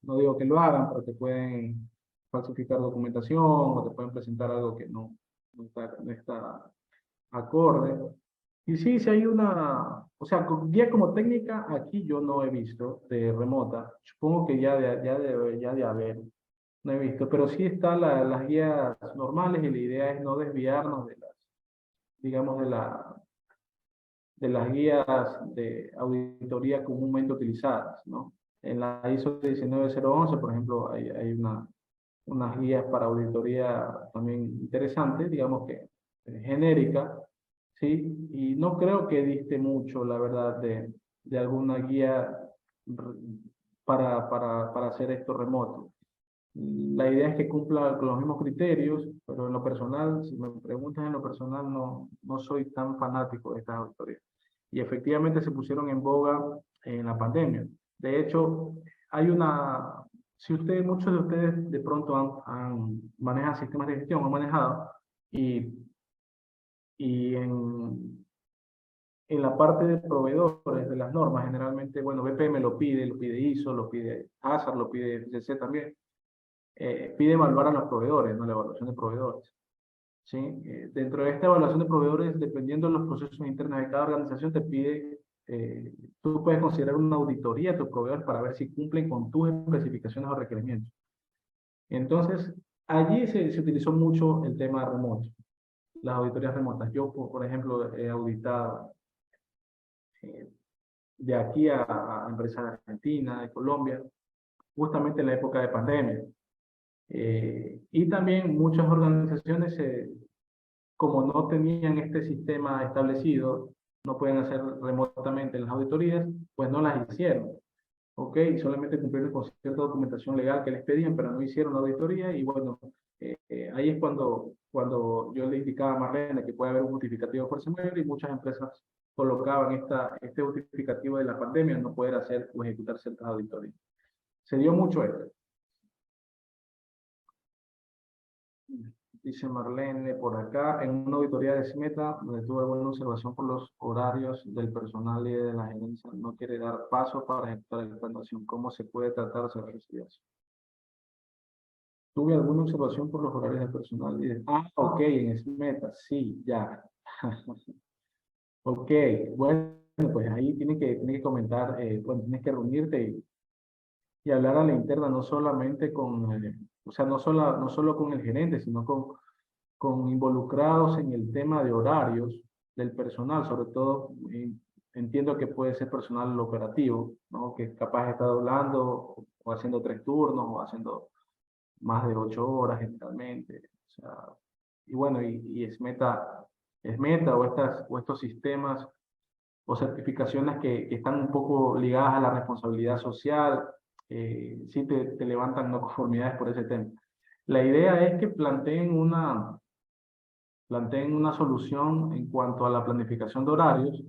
no digo que lo hagan, pero te pueden falsificar documentación o te pueden presentar algo que no está acorde. Y sí, si hay o sea, guía como técnica, aquí yo no he visto de remota, supongo que ya de haber, no he visto, pero sí están las guías normales y la idea es no desviarnos digamos, de las guías de auditoría comúnmente utilizadas, ¿no? En la ISO 19011, por ejemplo, hay unas guías para auditoría también interesantes, digamos que genérica, ¿sí? Y no creo que diste mucho, la verdad, de alguna guía para hacer esto remoto. La idea es que cumpla con los mismos criterios, pero en lo personal, si me preguntas en lo personal, no soy tan fanático de estas auditorías. Y efectivamente se pusieron en boga en la pandemia. De hecho, hay una, si ustedes, muchos de ustedes de pronto manejan sistemas de gestión, han manejado, y, y en la parte de proveedores de las normas, generalmente, bueno, BPM lo pide ISO, lo pide HACCP, lo pide FCC también, pide evaluar a los proveedores, ¿no? La evaluación de proveedores. ¿Sí? Dentro de esta evaluación de proveedores, dependiendo de los procesos internos de cada organización, te pide, tú puedes considerar una auditoría a tus proveedores para ver si cumplen con tus especificaciones o requerimientos. Entonces, allí se utilizó mucho el tema remoto, las auditorías remotas. Yo, por ejemplo, he auditado de aquí a empresas de Argentina, de Colombia, justamente en la época de pandemia. Y también muchas organizaciones, como no tenían este sistema establecido, no pueden hacer remotamente las auditorías, pues no las hicieron. ¿Ok? Solamente cumplieron con cierta documentación legal que les pedían, pero no hicieron la auditoría y bueno, ahí es cuando yo le indicaba a Marlene que puede haber un justificativo de fuerza mayor y muchas empresas colocaban este justificativo de la pandemia, no poder hacer o ejecutar ciertas auditorías. Se dio mucho esto. Dice Marlene por acá, en una auditoría de SMETA, donde tuve alguna observación por los horarios del personal y de la gerencia, no quiere dar paso para ejecutar la implantación. ¿Cómo se puede tratar sobre eso? Tuve alguna observación por los horarios del personal y ok, en SMETA, sí, ya. Ok, bueno, pues ahí tiene que comentar, bueno, tienes que reunirte y hablar a la interna, no solamente con, o sea, no solo con el gerente, sino con involucrados en el tema de horarios del personal, sobre todo entiendo que puede ser personal operativo, ¿no? Que capaz está doblando o haciendo 3 turnos o haciendo más de 8 horas generalmente. O sea, y bueno, y es meta o estos sistemas o certificaciones que están un poco ligadas a la responsabilidad social, sí te levantan no conformidades por ese tema. La idea es que planteen una solución en cuanto a la planificación de horarios,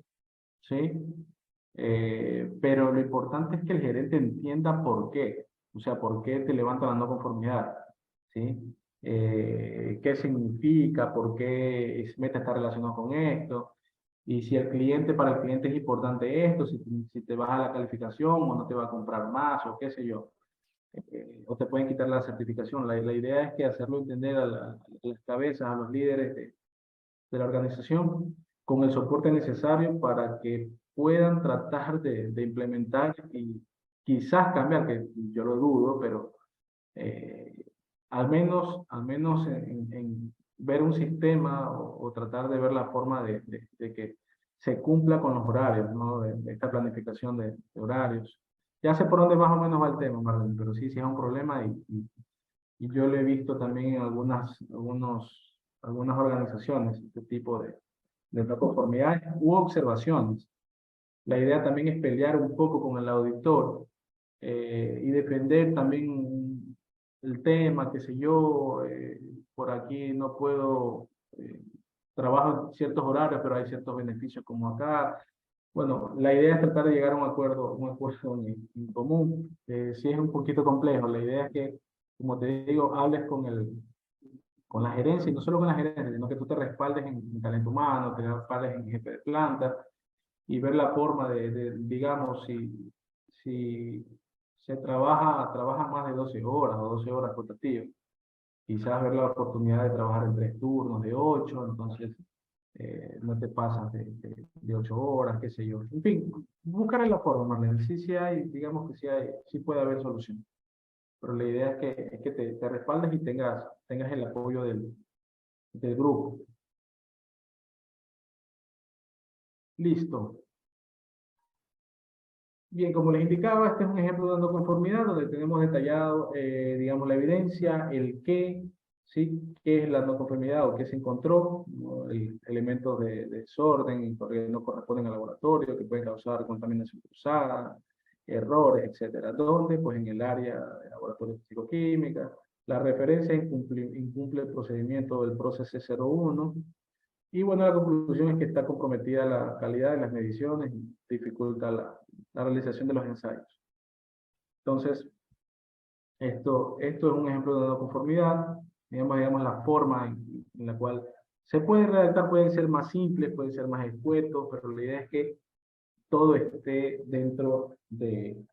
¿sí? Pero lo importante es que el gerente entienda por qué, o sea, por qué te levanta la no conformidad, ¿sí? ¿Qué significa? ¿Por qué Meta está relacionado con esto? Y si para el cliente es importante esto, si te baja la calificación o no te va a comprar más o qué sé yo, o te pueden quitar la certificación. La idea es que hacerlo entender a las cabezas, a los líderes de la organización con el soporte necesario para que puedan tratar de implementar y quizás cambiar, que yo lo dudo, pero eh, al menos en ver un sistema o tratar de ver la forma de que se cumpla con los horarios, ¿no? De esta planificación de horarios. Ya sé por dónde más o menos va el tema, Marlene, pero sí, sí es un problema y yo lo he visto también en algunas organizaciones, este tipo de no conformidades u observaciones. La idea también es pelear un poco con el auditor y defender también el tema, qué sé yo, por aquí no puedo, trabajo en ciertos horarios, pero hay ciertos beneficios como acá. Bueno, la idea es tratar de llegar a un acuerdo en común. Sí es un poquito complejo. La idea es que, como te digo, hables con la gerencia, y no solo con la gerencia, sino que tú te respaldes en talento humano, te respaldes en jefe de planta, y ver la forma digamos, si se trabaja más de 12 horas o 12 horas rotativas, quizás ver la oportunidad de trabajar en 3 turnos de 8, entonces no te pasas de 8 horas, qué sé yo. En fin, buscar la forma, Marlene. Sí, sí hay, digamos que sí puede haber solución. Pero la idea es que te respaldes y tengas el apoyo del grupo. Listo. Bien, como les indicaba, este es un ejemplo de no conformidad donde tenemos detallado, digamos, la evidencia, el qué, ¿sí? ¿Qué es la no conformidad o qué se encontró? ¿No? Elementos de desorden que no corresponden al laboratorio, que pueden causar contaminación cruzada, errores, etcétera. ¿Dónde? Pues en el área de laboratorio de psicoquímica. La referencia incumple el procedimiento del proceso 01. Y bueno, la conclusión es que está comprometida la calidad de las mediciones y dificulta la realización de los ensayos. Entonces, esto es un ejemplo de no conformidad. Digamos la forma en la cual se puede redactar, pueden ser más simples, pueden ser más escuetos, pero la idea es que todo esté dentro del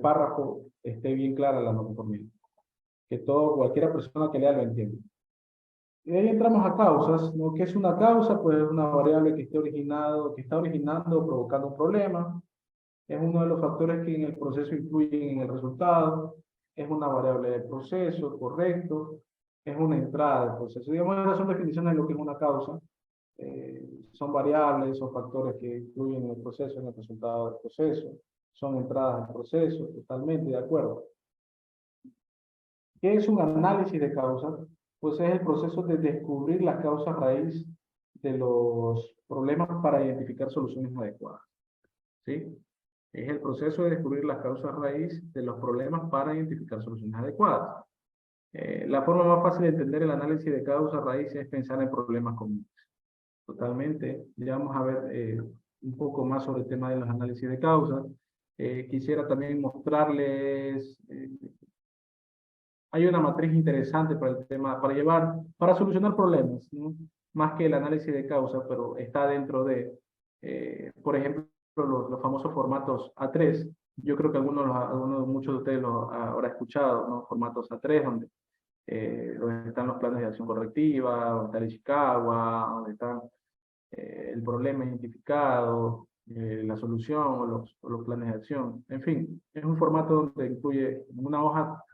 párrafo, esté bien clara la no conformidad. Que cualquiera persona que lea lo entienda. Y de ahí entramos a causas, ¿no? ¿Qué es una causa? Pues es una variable que está originando o provocando un problema. Es uno de los factores que en el proceso influyen en el resultado. Es una variable del proceso, correcto. Es una entrada del proceso. Digamos, esas son definiciones de lo que es una causa. Son variables, son factores que influyen en el proceso, en el resultado del proceso. Son entradas del proceso, totalmente de acuerdo. ¿Qué es un análisis de causas? Pues es el proceso de descubrir las causas raíz de los problemas para identificar soluciones adecuadas. ¿Sí? Es el proceso de descubrir las causas raíz de los problemas para identificar soluciones adecuadas. La forma más fácil de entender el análisis de causas raíz es pensar en problemas comunes. Totalmente. Ya vamos a ver un poco más sobre el tema de los análisis de causas. Quisiera también mostrarles hay una matriz interesante para el tema, para solucionar problemas, ¿no? Más que el análisis de causa, pero está dentro por ejemplo, los famosos formatos A3. Yo creo que muchos de ustedes los habrán escuchado, ¿no? Formatos A3, donde están los planes de acción correctiva, donde está el Ishikawa, donde están el problema identificado, la solución o los planes de acción. En fin, es un formato donde incluye una hoja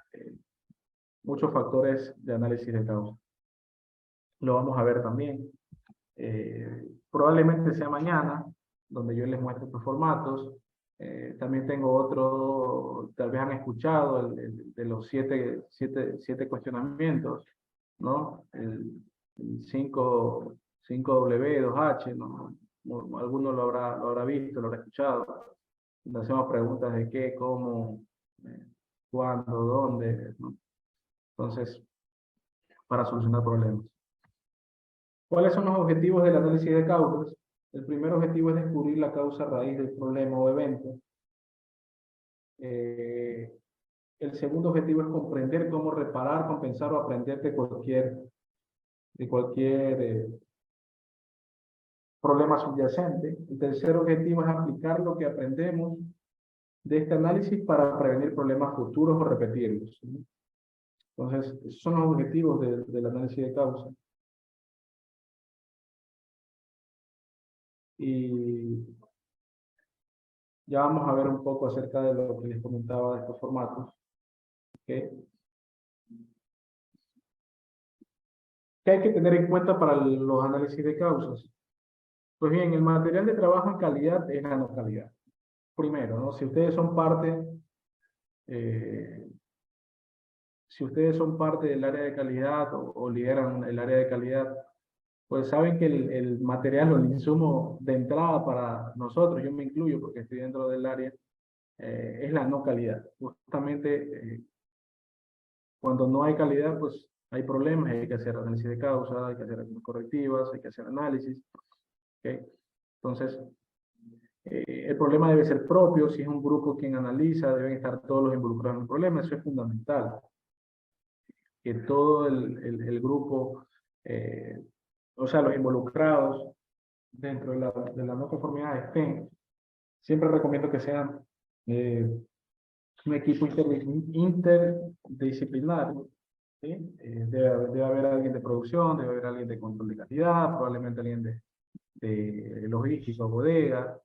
muchos factores de análisis de causa. Lo vamos a ver también. Probablemente sea mañana, donde yo les muestre estos formatos. También tengo otro, tal vez han escuchado, de los siete cuestionamientos, ¿no? El 5W, 2H, ¿no? Alguno lo habrá visto, lo habrá escuchado. Donde hacemos preguntas de qué, cómo, cuándo, dónde, ¿no? Entonces, para solucionar problemas. ¿Cuáles son los objetivos del análisis de causas? El primer objetivo es descubrir la causa raíz del problema o evento. El segundo objetivo es comprender cómo reparar, compensar o aprender de cualquier problema subyacente. El tercer objetivo es aplicar lo que aprendemos de este análisis para prevenir problemas futuros o repetirlos. Entonces, esos son los objetivos del análisis de causa. Y ya vamos a ver un poco acerca de lo que les comentaba de estos formatos. ¿Okay? ¿Qué hay que tener en cuenta para los análisis de causas? Pues bien, el material de trabajo en calidad es la no calidad. Primero, ¿no? Eh, si ustedes son parte del área de calidad o lideran el área de calidad, pues saben que el material o el insumo de entrada para nosotros, yo me incluyo porque estoy dentro del área, es la no calidad. Justamente cuando no hay calidad, pues hay problemas, hay que hacer análisis de causa, hay que hacer acciones correctivas, hay que hacer análisis. ¿Okay? Entonces, el problema debe ser propio, si es un grupo quien analiza, deben estar todos los involucrados en el problema, eso es fundamental. Que todo el grupo, o sea, los involucrados dentro de la no conformidad estén. Siempre recomiendo que sean un equipo interdisciplinario. ¿Sí? Debe haber alguien de producción, debe haber alguien de control de calidad, probablemente alguien de logística, bodega,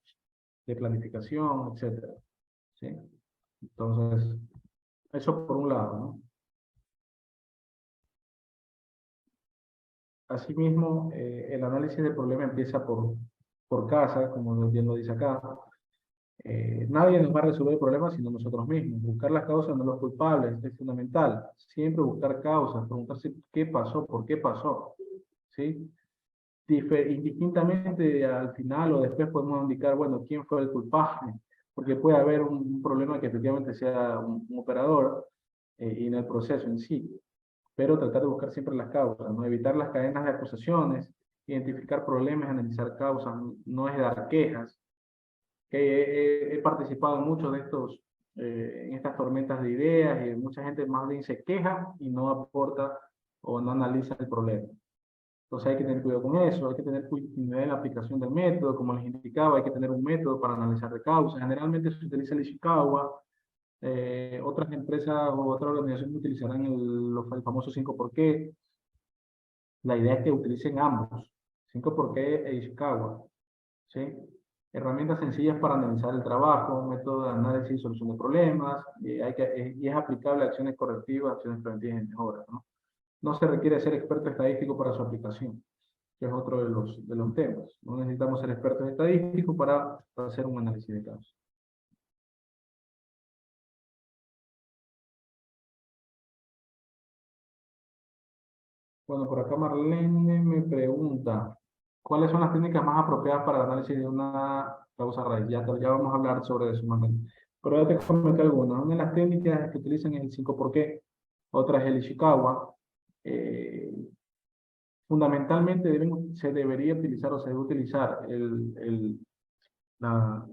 de planificación, etcétera. ¿Sí? Entonces, eso por un lado, ¿no? Asimismo, el análisis del problema empieza por casa, como bien lo dice acá. Nadie nos va a resolver el problema sino nosotros mismos. Buscar las causas, no los culpables, es fundamental. Siempre buscar causas, preguntarse qué pasó, por qué pasó, ¿sí? Indistintamente al final o después podemos indicar, bueno, quién fue el culpable, porque puede haber un problema que efectivamente sea un operador y no el proceso en sí, pero tratar de buscar siempre las causas, ¿no? Evitar las cadenas de acusaciones, identificar problemas, analizar causas, no es dar quejas, que he participado en muchos de estos, en estas tormentas de ideas y mucha gente más bien se queja y no aporta o no analiza el problema. Entonces hay que tener cuidado con eso, hay que tener cuidado en la aplicación del método, como les indicaba, hay que tener un método para analizar de causas. Generalmente se utiliza el Ishikawa, otras empresas o otras organizaciones utilizarán el famoso 5 por qué. La idea es que utilicen ambos, 5 por qué e Ishikawa, ¿sí? Herramientas sencillas para analizar el trabajo, un método de análisis y solución de problemas, y es aplicable a acciones correctivas, acciones preventivas y mejoras, ¿no? No se requiere ser experto estadístico para su aplicación, que es otro de los temas. No necesitamos ser expertos estadísticos para hacer un análisis de casos. Bueno, por acá Marlene me pregunta, ¿cuáles son las técnicas más apropiadas para el análisis de una causa raíz? Ya vamos a hablar sobre eso, Marlene. Pero ya te comenté algunas. Una de las técnicas que utilizan es el 5 por qué, otra es el Ishikawa. Eh, Fundamentalmente se debería utilizar o se debe utilizar la,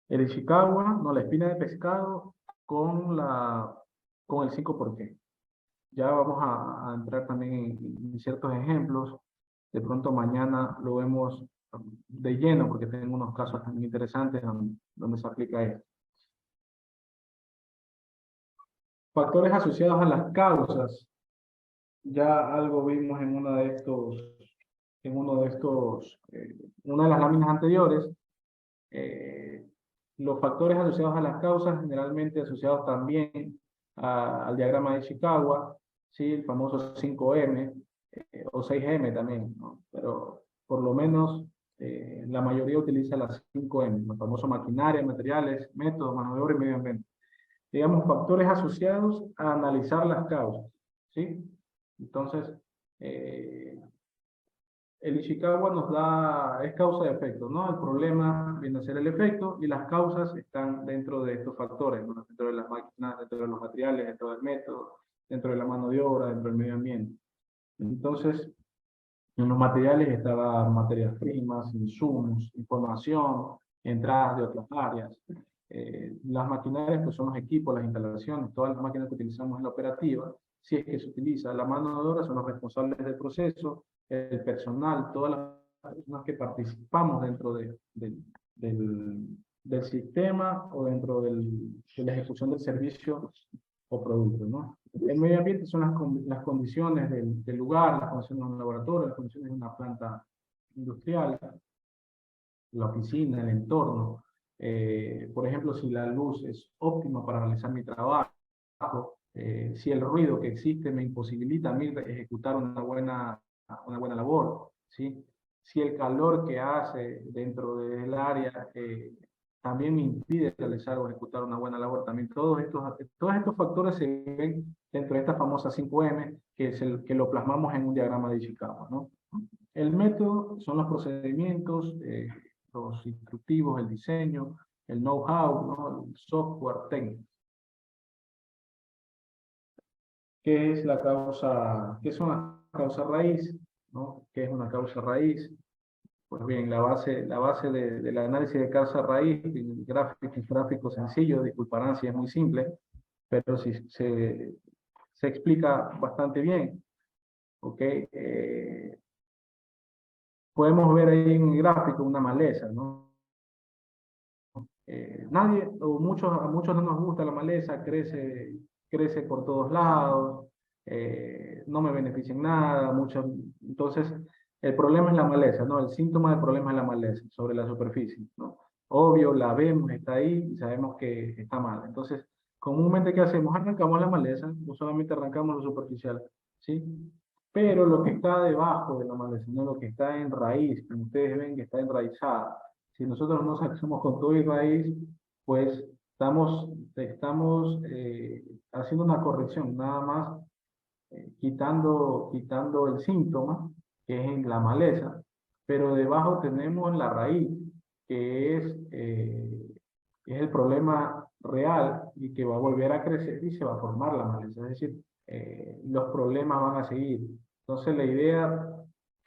el Ishikawa, no, la espina de pescado con el 5 por qué. Ya vamos a entrar también en ciertos ejemplos. De pronto mañana lo vemos de lleno porque tengo unos casos también interesantes donde se aplica esto. Factores asociados a las causas. Ya algo vimos en una de las láminas anteriores. Eh, los factores asociados a las causas, generalmente asociados también al diagrama de Ishikawa, ¿sí? El famoso 5M o 6M también, ¿no? Pero por lo menos la mayoría utiliza las 5M, los famosos maquinaria, materiales, métodos, mano de obra y medio ambiente. Digamos, factores asociados a analizar las causas, ¿sí? Entonces, eh, el Ishikawa nos da, es causa y efecto, ¿no? El problema viene a ser el efecto y las causas están dentro de estos factores, ¿no? Dentro de las máquinas, dentro de los materiales, dentro del método, dentro de la mano de obra, dentro del medio ambiente. Entonces, en los materiales estaban materias primas, insumos, información, entradas de otras áreas. Las maquinarias pues son los equipos, las instalaciones, todas las máquinas que utilizamos en la operativa, si es que se utiliza. La mano de obra son los responsables del proceso, el personal, todas las personas que participamos dentro del sistema o dentro de la ejecución del servicio o producto, ¿no? El medio ambiente son las condiciones del lugar, las condiciones de un laboratorio, las condiciones de una planta industrial, la oficina, el entorno. Por ejemplo, si la luz es óptima para realizar mi trabajo, si el ruido que existe me imposibilita a mí ejecutar una buena labor, ¿sí? Si el calor que hace dentro del área también me impide realizar o ejecutar una buena labor, también todos estos factores se ven dentro de esta famosa 5M, que es el que lo plasmamos en un diagrama de Ishikawa, ¿no? El método son los procedimientos, los instructivos, el diseño, el know-how, ¿no? El software técnico. ¿Qué es la causa? ¿Qué son las causas raíz? ¿No? ¿Qué es una causa raíz? Pues bien, la base del análisis de causa raíz, gráfico sencillo, disculparán si es muy simple, pero si se explica bastante bien. ¿Ok? Podemos ver ahí en el gráfico una maleza, ¿no? A muchos no nos gusta la maleza, crece por todos lados, no me beneficia en nada, entonces el problema es la maleza, ¿no? El síntoma del problema es la maleza sobre la superficie, ¿no? Obvio, la vemos, está ahí y sabemos que está mal. Entonces, comúnmente, ¿qué hacemos? Arrancamos la maleza, no solamente arrancamos lo superficial, ¿sí? Pero lo que está debajo de la maleza, no lo que está en raíz, como ustedes ven que está enraizada, si nosotros no sacamos con todo y raíz, pues estamos haciendo una corrección, nada más quitando el síntoma, que es en la maleza, pero debajo tenemos la raíz, que es el problema real y que va a volver a crecer y se va a formar la maleza. Es decir, los problemas van a seguir. Entonces, la idea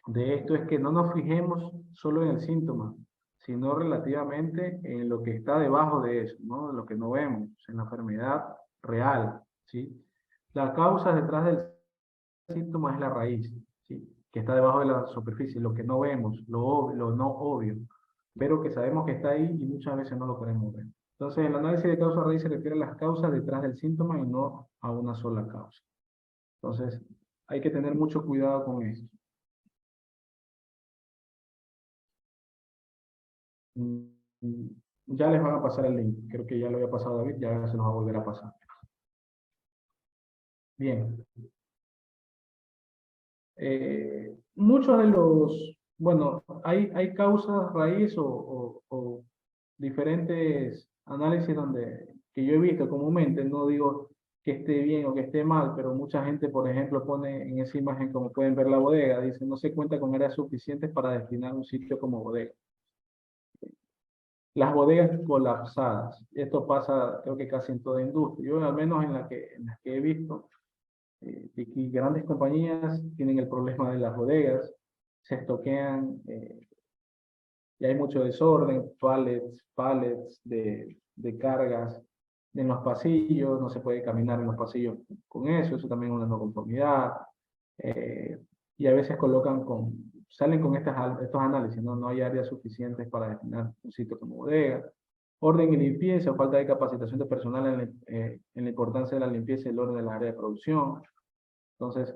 de esto es que no nos fijemos solo en el síntoma, sino relativamente en lo que está debajo de eso, ¿no? Lo que no vemos, en la enfermedad real, ¿sí? La causa detrás del síntoma es la raíz, ¿sí? Que está debajo de la superficie, lo que no vemos, lo no obvio, pero que sabemos que está ahí y muchas veces no lo queremos ver. Entonces, el análisis de causa-raíz se refiere a las causas detrás del síntoma y no a una sola causa. Entonces, hay que tener mucho cuidado con esto. Mm, Ya les van a pasar el link, creo que ya lo había pasado David, ya se los va a volver a pasar. Bien, muchos de los, bueno, hay causas raíz o diferentes análisis que yo he visto comúnmente, no digo que esté bien o que esté mal, pero mucha gente, por ejemplo, pone en esa imagen, como pueden ver la bodega, dice, no se cuenta con áreas suficientes para destinar un sitio como bodega. Las bodegas colapsadas, esto pasa creo que casi en toda industria, yo al menos en las que he visto, y grandes compañías tienen el problema de las bodegas, se estoquean, y hay mucho desorden, pallets de cargas en los pasillos, no se puede caminar en los pasillos con eso también es una no conformidad, eh, y a veces salen con estos análisis, ¿no? No hay áreas suficientes para destinar un sitio como bodega. Orden y limpieza, falta de capacitación de personal en la importancia de la limpieza y el orden de la área de producción. Entonces,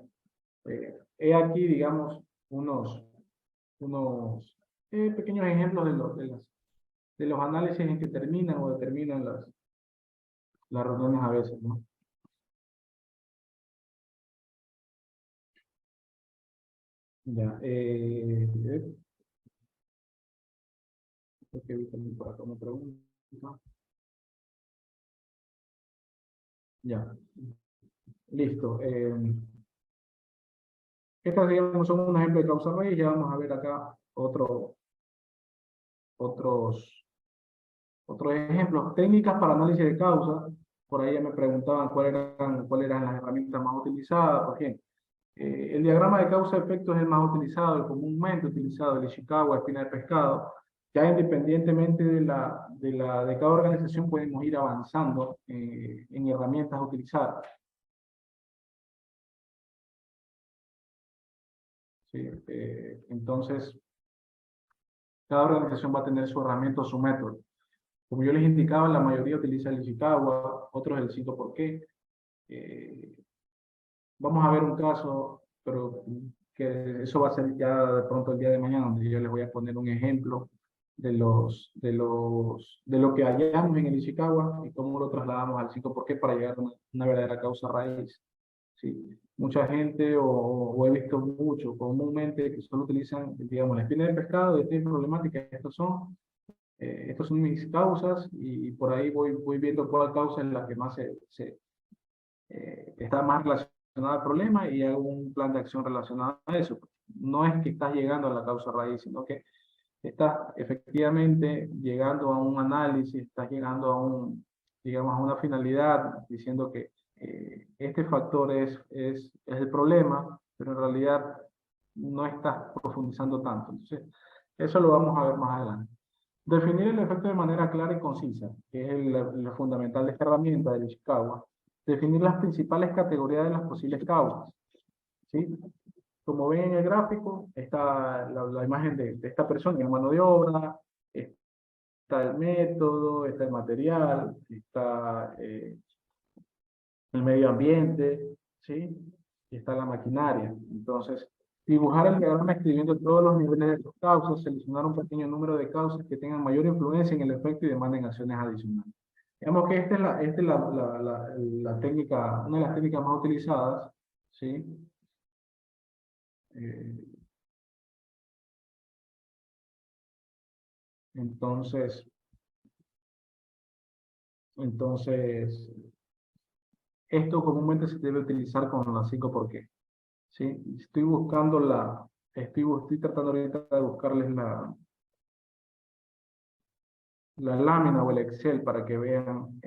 he aquí, digamos, unos pequeños ejemplos de los análisis en que terminan o determinan las reuniones a veces, ¿no? Ya, creo que vi también por acá una pregunta. Ya, listo. Estas, digamos, son un ejemplo de causa raíz. Ya vamos a ver acá otros, otros ejemplos. Técnicas para análisis de causa. Por ahí ya me preguntaban cuáles eran las herramientas más utilizadas. Por ejemplo, el diagrama de causa-efecto es el más utilizado, el comúnmente utilizado, el Ishikawa, espina de pescado. Ya independientemente de cada organización podemos ir avanzando en herramientas a utilizar. ¿Sí? Entonces, cada organización va a tener su herramienta o su método. Como yo les indicaba, la mayoría utiliza el Ishikawa, otros el 5 por qué. Eh, Vamos a ver un caso, pero que eso va a ser ya de pronto el día de mañana, donde yo les voy a poner un ejemplo de lo que hallamos en el Ishikawa y cómo lo trasladamos al 5 por qué para llegar a una verdadera causa raíz. Sí. Mucha gente, o he visto mucho, comúnmente, que solo utilizan, digamos, la espina de pescado, de esta problemática, estos son mis causas, y por ahí voy viendo cuál causa es la que más está más relacionada al problema y hago un plan de acción relacionado a eso. No es que estás llegando a la causa raíz, sino que estás efectivamente llegando a un análisis, estás llegando digamos, a una finalidad diciendo que este factor es el problema, pero en realidad no estás profundizando tanto. Entonces, eso lo vamos a ver más adelante. Definir el efecto de manera clara y concisa, que es lo fundamental de esta herramienta de Ishikawa. Definir las principales categorías de las posibles causas, ¿sí? Como ven en el gráfico, está la imagen de esta persona, la mano de obra, está el método, está el material, está el medio ambiente, ¿sí? Y está la maquinaria. Entonces, dibujar el diagrama escribiendo todos los niveles de las causas, seleccionar un pequeño número de causas que tengan mayor influencia en el efecto y demanden acciones adicionales. Digamos que esta es la técnica, una de las técnicas más utilizadas, ¿sí? Eh, entonces, entonces, esto comúnmente se debe utilizar con las 5 por qué. ¿Sí? Estoy buscando estoy tratando ahorita de buscarles la lámina o el Excel para que vean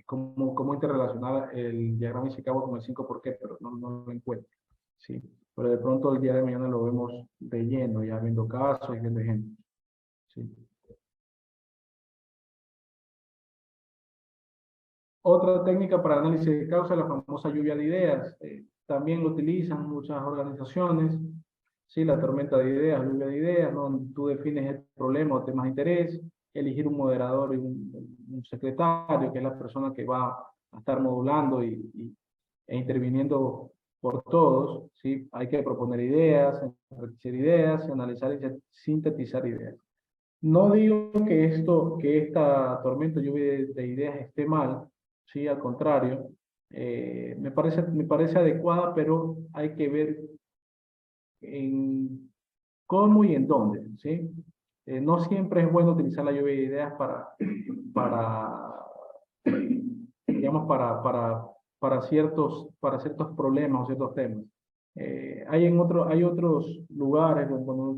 cómo interrelacionar el diagrama Ishikawa con el 5 por qué, pero no lo encuentro. ¿Sí? Pero de pronto el día de mañana lo vemos de lleno, ya viendo casos y viendo ejemplos. ¿Sí? Otra técnica para análisis de causa es la famosa lluvia de ideas. También lo utilizan muchas organizaciones. Sí, la tormenta de ideas, lluvia de ideas, ¿no? Tú defines el problema o temas de interés, elegir un moderador y un secretario, que es la persona que va a estar modulando e interviniendo por todos. ¿Sí? Hay que proponer ideas, enriquecer ideas, analizar y sintetizar ideas. No digo que esta tormenta lluvia de ideas esté mal, sí, al contrario, me parece adecuada, pero hay que ver en cómo y en dónde, ¿sí? No siempre es bueno utilizar la lluvia de ideas para digamos, para ciertos problemas o ciertos temas. Hay otros lugares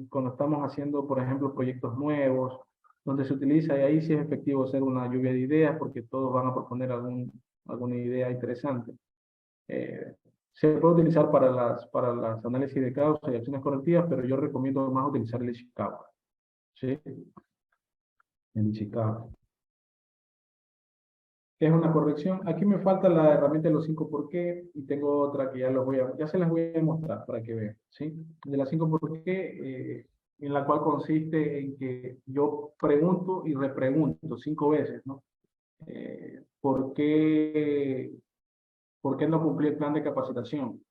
cuando estamos haciendo, por ejemplo, proyectos nuevos, donde se utiliza, y ahí sí es efectivo hacer una lluvia de ideas, porque todos van a proponer alguna idea interesante. Se puede utilizar para las análisis de causa y acciones correctivas, pero yo recomiendo más utilizar el Ishikawa. ¿Sí? El Ishikawa. ¿Qué es una corrección? Aquí me falta la herramienta de los 5 por qué y tengo otra que ya se las voy a mostrar para que vean. ¿Sí? De las 5 por qué, en la cual consiste en que yo pregunto y repregunto 5 veces, ¿no? ¿Por qué no cumplí el plan de capacitación?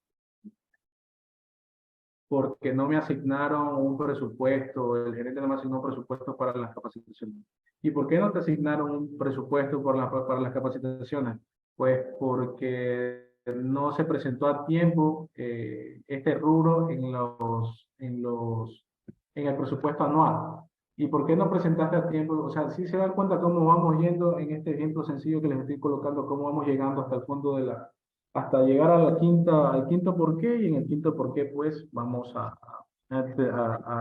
Porque no me asignaron un presupuesto, el gerente no me asignó un presupuesto para las capacitaciones. ¿Y por qué no te asignaron un presupuesto para las capacitaciones? Pues porque no se presentó a tiempo este rubro en el presupuesto anual. ¿Y por qué no presentaste a tiempo? O sea, si se dan cuenta cómo vamos yendo en este ejemplo sencillo que les estoy colocando, cómo vamos llegando hasta el fondo hasta llegar al quinto por qué, y en el quinto por qué, pues, vamos a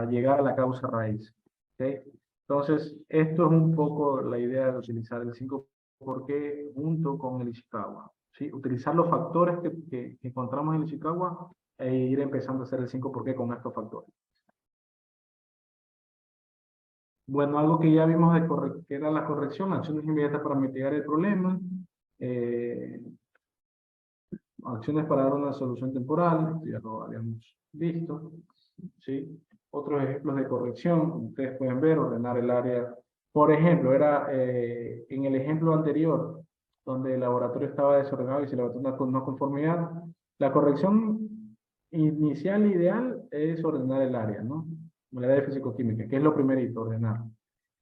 llegar a la causa raíz. ¿Okay? Entonces, esto es un poco la idea de utilizar el 5 por qué junto con el Ishikawa. ¿Sí? Utilizar los factores que encontramos en el Ishikawa e ir empezando a hacer el 5 por qué con estos factores. Bueno, algo que ya vimos que era la corrección, acciones inmediatas para mitigar el problema, eh, acciones para dar una solución temporal, ya lo habíamos visto, ¿sí? Otros ejemplos de corrección, ustedes pueden ver, ordenar el área. Por ejemplo, era en el ejemplo anterior, donde el laboratorio estaba desordenado y se levantó una no conformidad, la corrección inicial ideal es ordenar el área, ¿no? El área de físico-química, que es lo primerito, ordenar.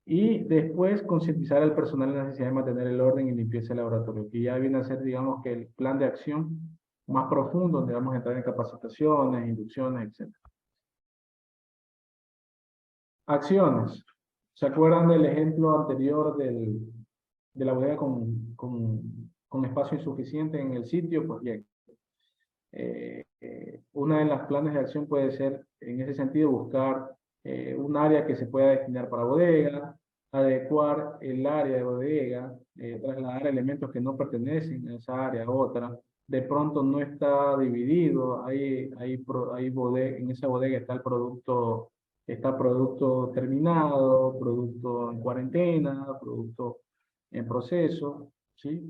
Y después concientizar al personal en la necesidad de mantener el orden y limpieza del laboratorio, que ya viene a ser, digamos, que el plan de acción más profundo, donde vamos a entrar en capacitaciones, inducciones, etc. Acciones. ¿Se acuerdan del ejemplo anterior de la bodega con espacio insuficiente en el sitio? Pues bien, una de las planes de acción puede ser, en ese sentido, buscar un área que se pueda destinar para bodega, adecuar el área de bodega, trasladar elementos que no pertenecen a esa área a otra. De pronto no está dividido, en esa bodega está producto terminado, producto en cuarentena, producto en proceso, ¿sí?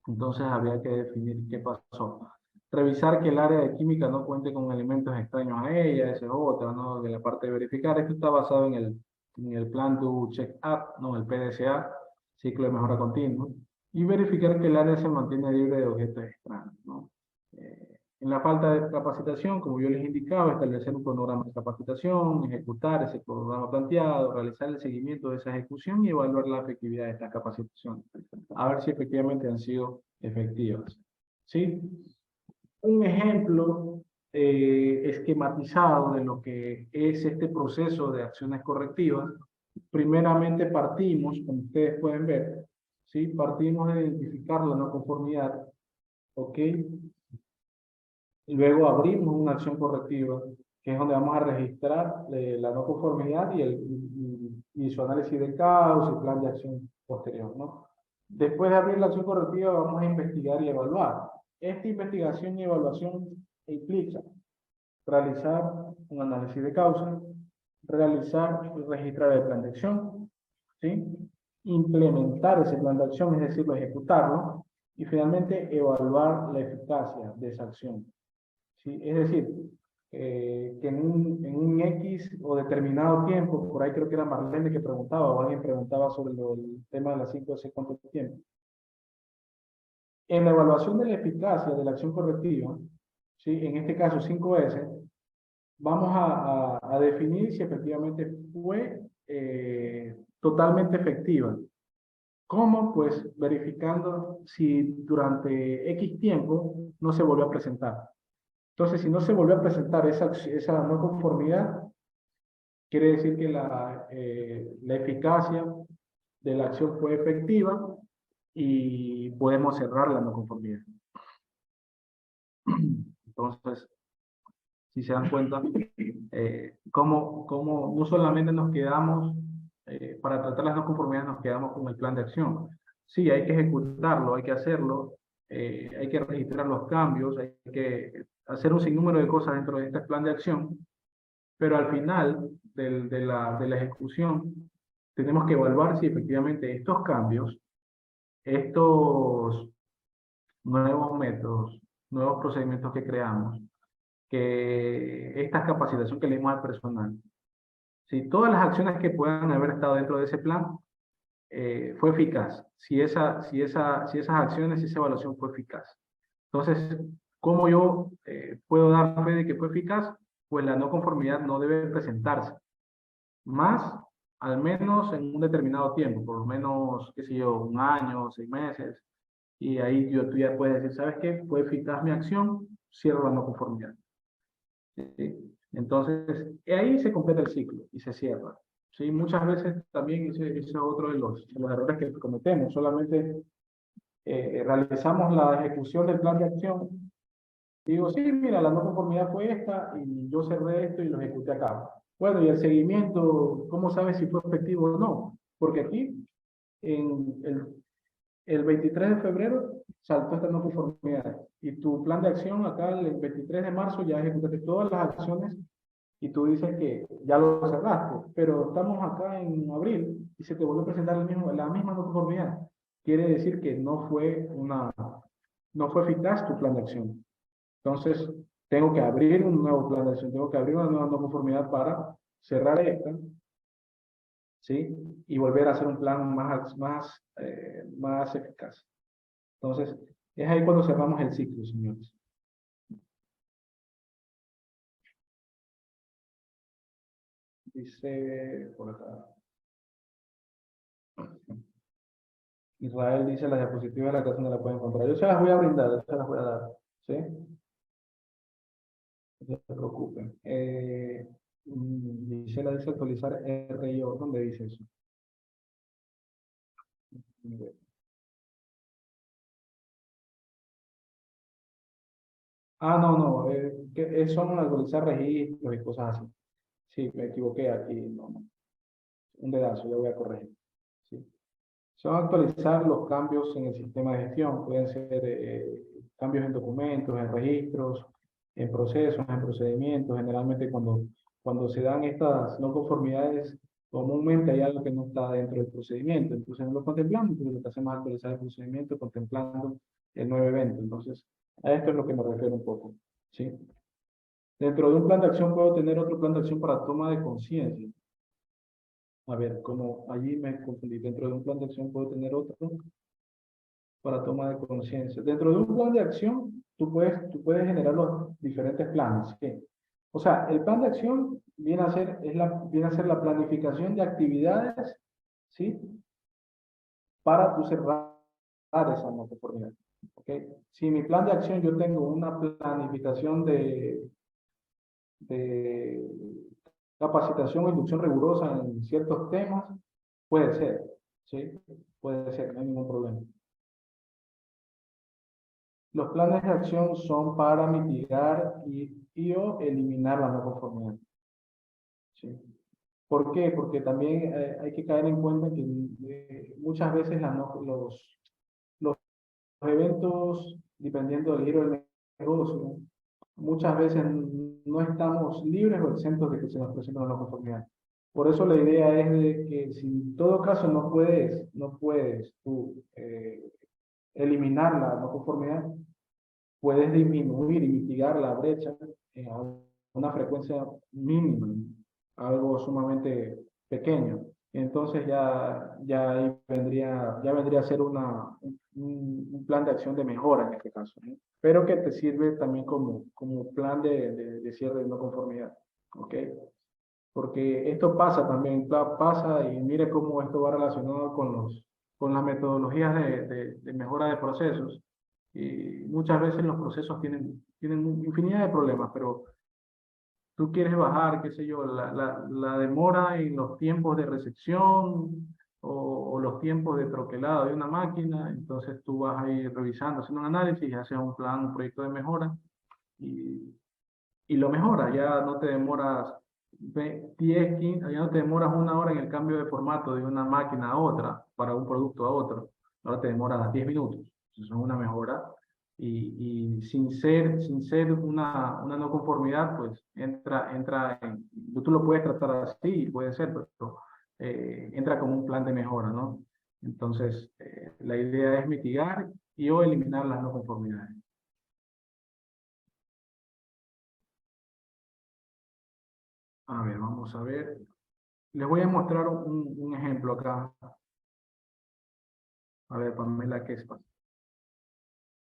Entonces habría que definir qué pasó. Revisar que el área de química no cuente con elementos extraños a ella, esa es otra, ¿no? De la parte de verificar. Esto está basado en el Plan to Check Up, ¿no? El PDCA, ciclo de mejora continua. Y verificar que el área se mantiene libre de objetos extraños, ¿no? En la falta de capacitación, como yo les indicaba, establecer un cronograma de capacitación, ejecutar ese cronograma planteado, realizar el seguimiento de esa ejecución y evaluar la efectividad de estas capacitaciones. A ver si efectivamente han sido efectivas. ¿Sí? Un ejemplo esquematizado de lo que es este proceso de acciones correctivas. Primeramente partimos, como ustedes pueden ver, ¿sí? Partimos de identificar la no conformidad, ¿ok? Y luego abrimos una acción correctiva, que es donde vamos a registrar la no conformidad y su análisis de causa y plan de acción posterior, ¿no? Después de abrir la acción correctiva, vamos a investigar y evaluar. Esta investigación y evaluación implica realizar un análisis de causa, realizar y registrar el plan de acción, ¿sí? Implementar ese plan de acción, es decir, ejecutarlo, y finalmente evaluar la eficacia de esa acción. ¿Sí? Es decir, que en un X o determinado tiempo, por ahí creo que era Marlene que preguntaba, o alguien preguntaba sobre el tema de las 5S, ¿cuánto tiempo? En la evaluación de la eficacia de la acción correctiva, ¿sí? En este caso 5S, vamos a definir si efectivamente fue totalmente efectiva. ¿Cómo? Pues verificando si durante X tiempo no se volvió a presentar. Entonces, si no se volvió a presentar esa no conformidad, quiere decir que la eficacia de la acción fue efectiva y podemos cerrar la no conformidad. Entonces, si se dan cuenta, cómo no solamente nos quedamos, para tratar las no conformidades nos quedamos con el plan de acción. Sí, hay que ejecutarlo, hay que hacerlo, hay que registrar los cambios, hay que hacer un sinnúmero de cosas dentro de este plan de acción, pero al final de la ejecución tenemos que evaluar si efectivamente estos cambios, estos nuevos métodos, nuevos procedimientos que creamos, que esta capacitación que le dimos al personal, si todas las acciones que puedan haber estado dentro de ese plan fue eficaz, si esas acciones, si esa evaluación fue eficaz. Entonces, ¿cómo yo puedo dar fe de que fue eficaz? Pues la no conformidad no debe presentarse, más al menos en un determinado tiempo, por lo menos, qué sé yo, un año, 6 meses, y ahí tú ya puedes decir, ¿sabes qué? Fue eficaz mi acción, cierro la no conformidad. ¿Sí? Entonces, ahí se completa el ciclo y se cierra. ¿Sí? Muchas veces también ese es otro de los errores que cometemos. Solamente realizamos la ejecución del plan de acción. Y digo, sí, mira, la no conformidad fue esta y yo cerré esto y lo ejecuté acá. Bueno, y el seguimiento, ¿cómo sabes si fue efectivo o no? Porque aquí, en el 23 de febrero, saltó esta no conformidad. Y tu plan de acción acá, el 23 de marzo, ya ejecutaste todas las acciones y tú dices que ya lo cerraste, pero estamos acá en abril y se te vuelve a presentar la misma no conformidad. Quiere decir que no fue eficaz tu plan de acción. Entonces, tengo que abrir un nuevo plan de acción, tengo que abrir una nueva no conformidad para cerrar esta, ¿sí? Y volver a hacer un plan más eficaz. Entonces, es ahí cuando cerramos el ciclo, señores. Dice por acá. Israel dice las diapositivas de la clase no la pueden encontrar. Yo se las voy a brindar, yo se las voy a dar. ¿Sí? No se preocupen. Dice la dice actualizar RIO. ¿Dónde dice eso? Ah, no, no. Son actualizar registros y cosas así. Sí, me equivoqué aquí. No, no. Un dedazo, ya voy a corregir. Sí. Se van a actualizar los cambios en el sistema de gestión. Pueden ser cambios en documentos, en registros, en procesos, en procedimientos. Generalmente cuando se dan estas no conformidades, comúnmente hay algo que no está dentro del procedimiento. Entonces no lo contemplamos, entonces lo que hacemos es actualizar el procedimiento contemplando el nuevo evento. Entonces, a esto es lo que me refiero un poco. ¿Sí? Dentro de un plan de acción puedo tener otro plan de acción para toma de conciencia. A ver, como allí me confundí, dentro de un plan de acción puedo tener otro para toma de conciencia. Dentro de un plan de acción, tú puedes generar los diferentes planes. ¿Sí? O sea, el plan de acción viene a ser la planificación de actividades, ¿sí? Para tu cerrar esa no conformidad. ¿Ok? Si en mi plan de acción yo tengo una planificación de capacitación o inducción rigurosa en ciertos temas, puede ser, ¿sí? Puede ser, no hay ningún problema. Los planes de acción son para mitigar y o eliminar la no conformidad, ¿sí? ¿Por qué? Porque también hay que caer en cuenta que muchas veces los eventos, dependiendo del giro del negocio, muchas veces no estamos libres o exentos de que se nos presente una no conformidad. Por eso la idea es de que si en todo caso no puedes tú eliminar la no conformidad, puedes disminuir y mitigar la brecha a una frecuencia mínima, algo sumamente pequeño. Entonces ya ahí vendría a ser un plan de acción de mejora en este caso, ¿no? Pero que te sirve también como plan de cierre de no conformidad, ¿ok? Porque esto pasa también, pasa y mire cómo esto va relacionado con las metodologías de mejora de procesos. Y muchas veces los procesos tienen infinidad de problemas, pero tú quieres bajar, qué sé yo, la demora en los tiempos de recepción o los tiempos de troquelado de una máquina, entonces tú vas a ir revisando, haciendo un análisis, haces un plan, un proyecto de mejora y, y lo mejoras, ya no te demoras 10, 15, ya no te demoras una hora en el cambio de formato de una máquina a otra, para un producto a otro, ahora te demoras 10 minutos, eso es una mejora y sin ser una no conformidad, pues entra tú lo puedes tratar así, puede ser, pero entra como un plan de mejora, ¿no? Entonces, la idea es mitigar y o eliminar las no conformidades. A ver, vamos a ver. Les voy a mostrar un ejemplo acá. A ver, Pamela, ¿qué es?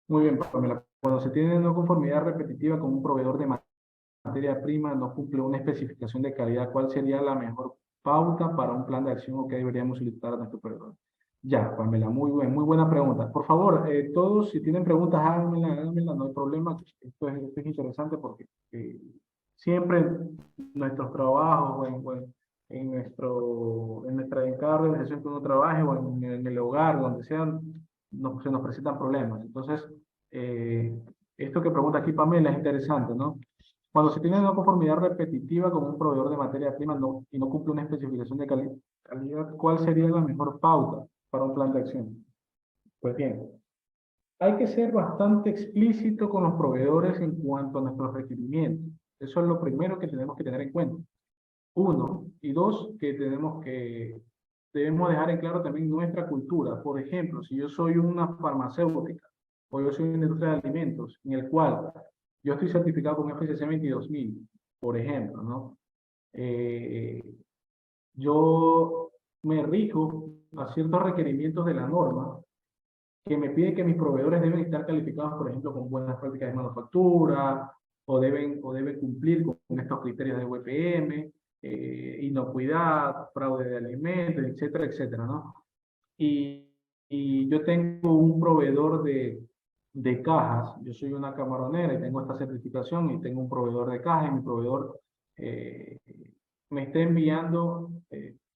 Muy bien, Pamela. Cuando se tiene no conformidad repetitiva con un proveedor de materia prima, no cumple una especificación de calidad, ¿cuál sería la mejor pauta para un plan de acción o qué deberíamos solicitar a nuestro proveedor? Ya, Pamela, muy buena pregunta. Por favor, todos, si tienen preguntas, háganmela, no hay problema. Esto es interesante porque siempre en nuestros trabajos en cada organización que uno trabaje o en el hogar, donde sean, se nos presentan problemas. Entonces, eh, esto que pregunta aquí Pamela es interesante, ¿no? Cuando se tiene una conformidad repetitiva con un proveedor de materia prima y no cumple una especificación de calidad, ¿cuál sería la mejor pauta para un plan de acción? Pues bien, hay que ser bastante explícito con los proveedores en cuanto a nuestros requerimientos. Eso es lo primero que tenemos que tener en cuenta. Uno, y dos, debemos dejar en claro también nuestra cultura. Por ejemplo, si yo soy una farmacéutica o yo soy una industria de alimentos en el cual yo estoy certificado con FSC 22000, por ejemplo, ¿no? Eh, yo me rijo a ciertos requerimientos de la norma que me pide que mis proveedores deben estar calificados, por ejemplo, con buenas prácticas de manufactura, o deben cumplir con estos criterios de WPM, inocuidad, fraude de alimentos, etcétera, etcétera, ¿no? Y, y yo tengo un proveedor de cajas, yo soy una camaronera y tengo esta certificación y tengo un proveedor de cajas y mi proveedor eh, me está enviando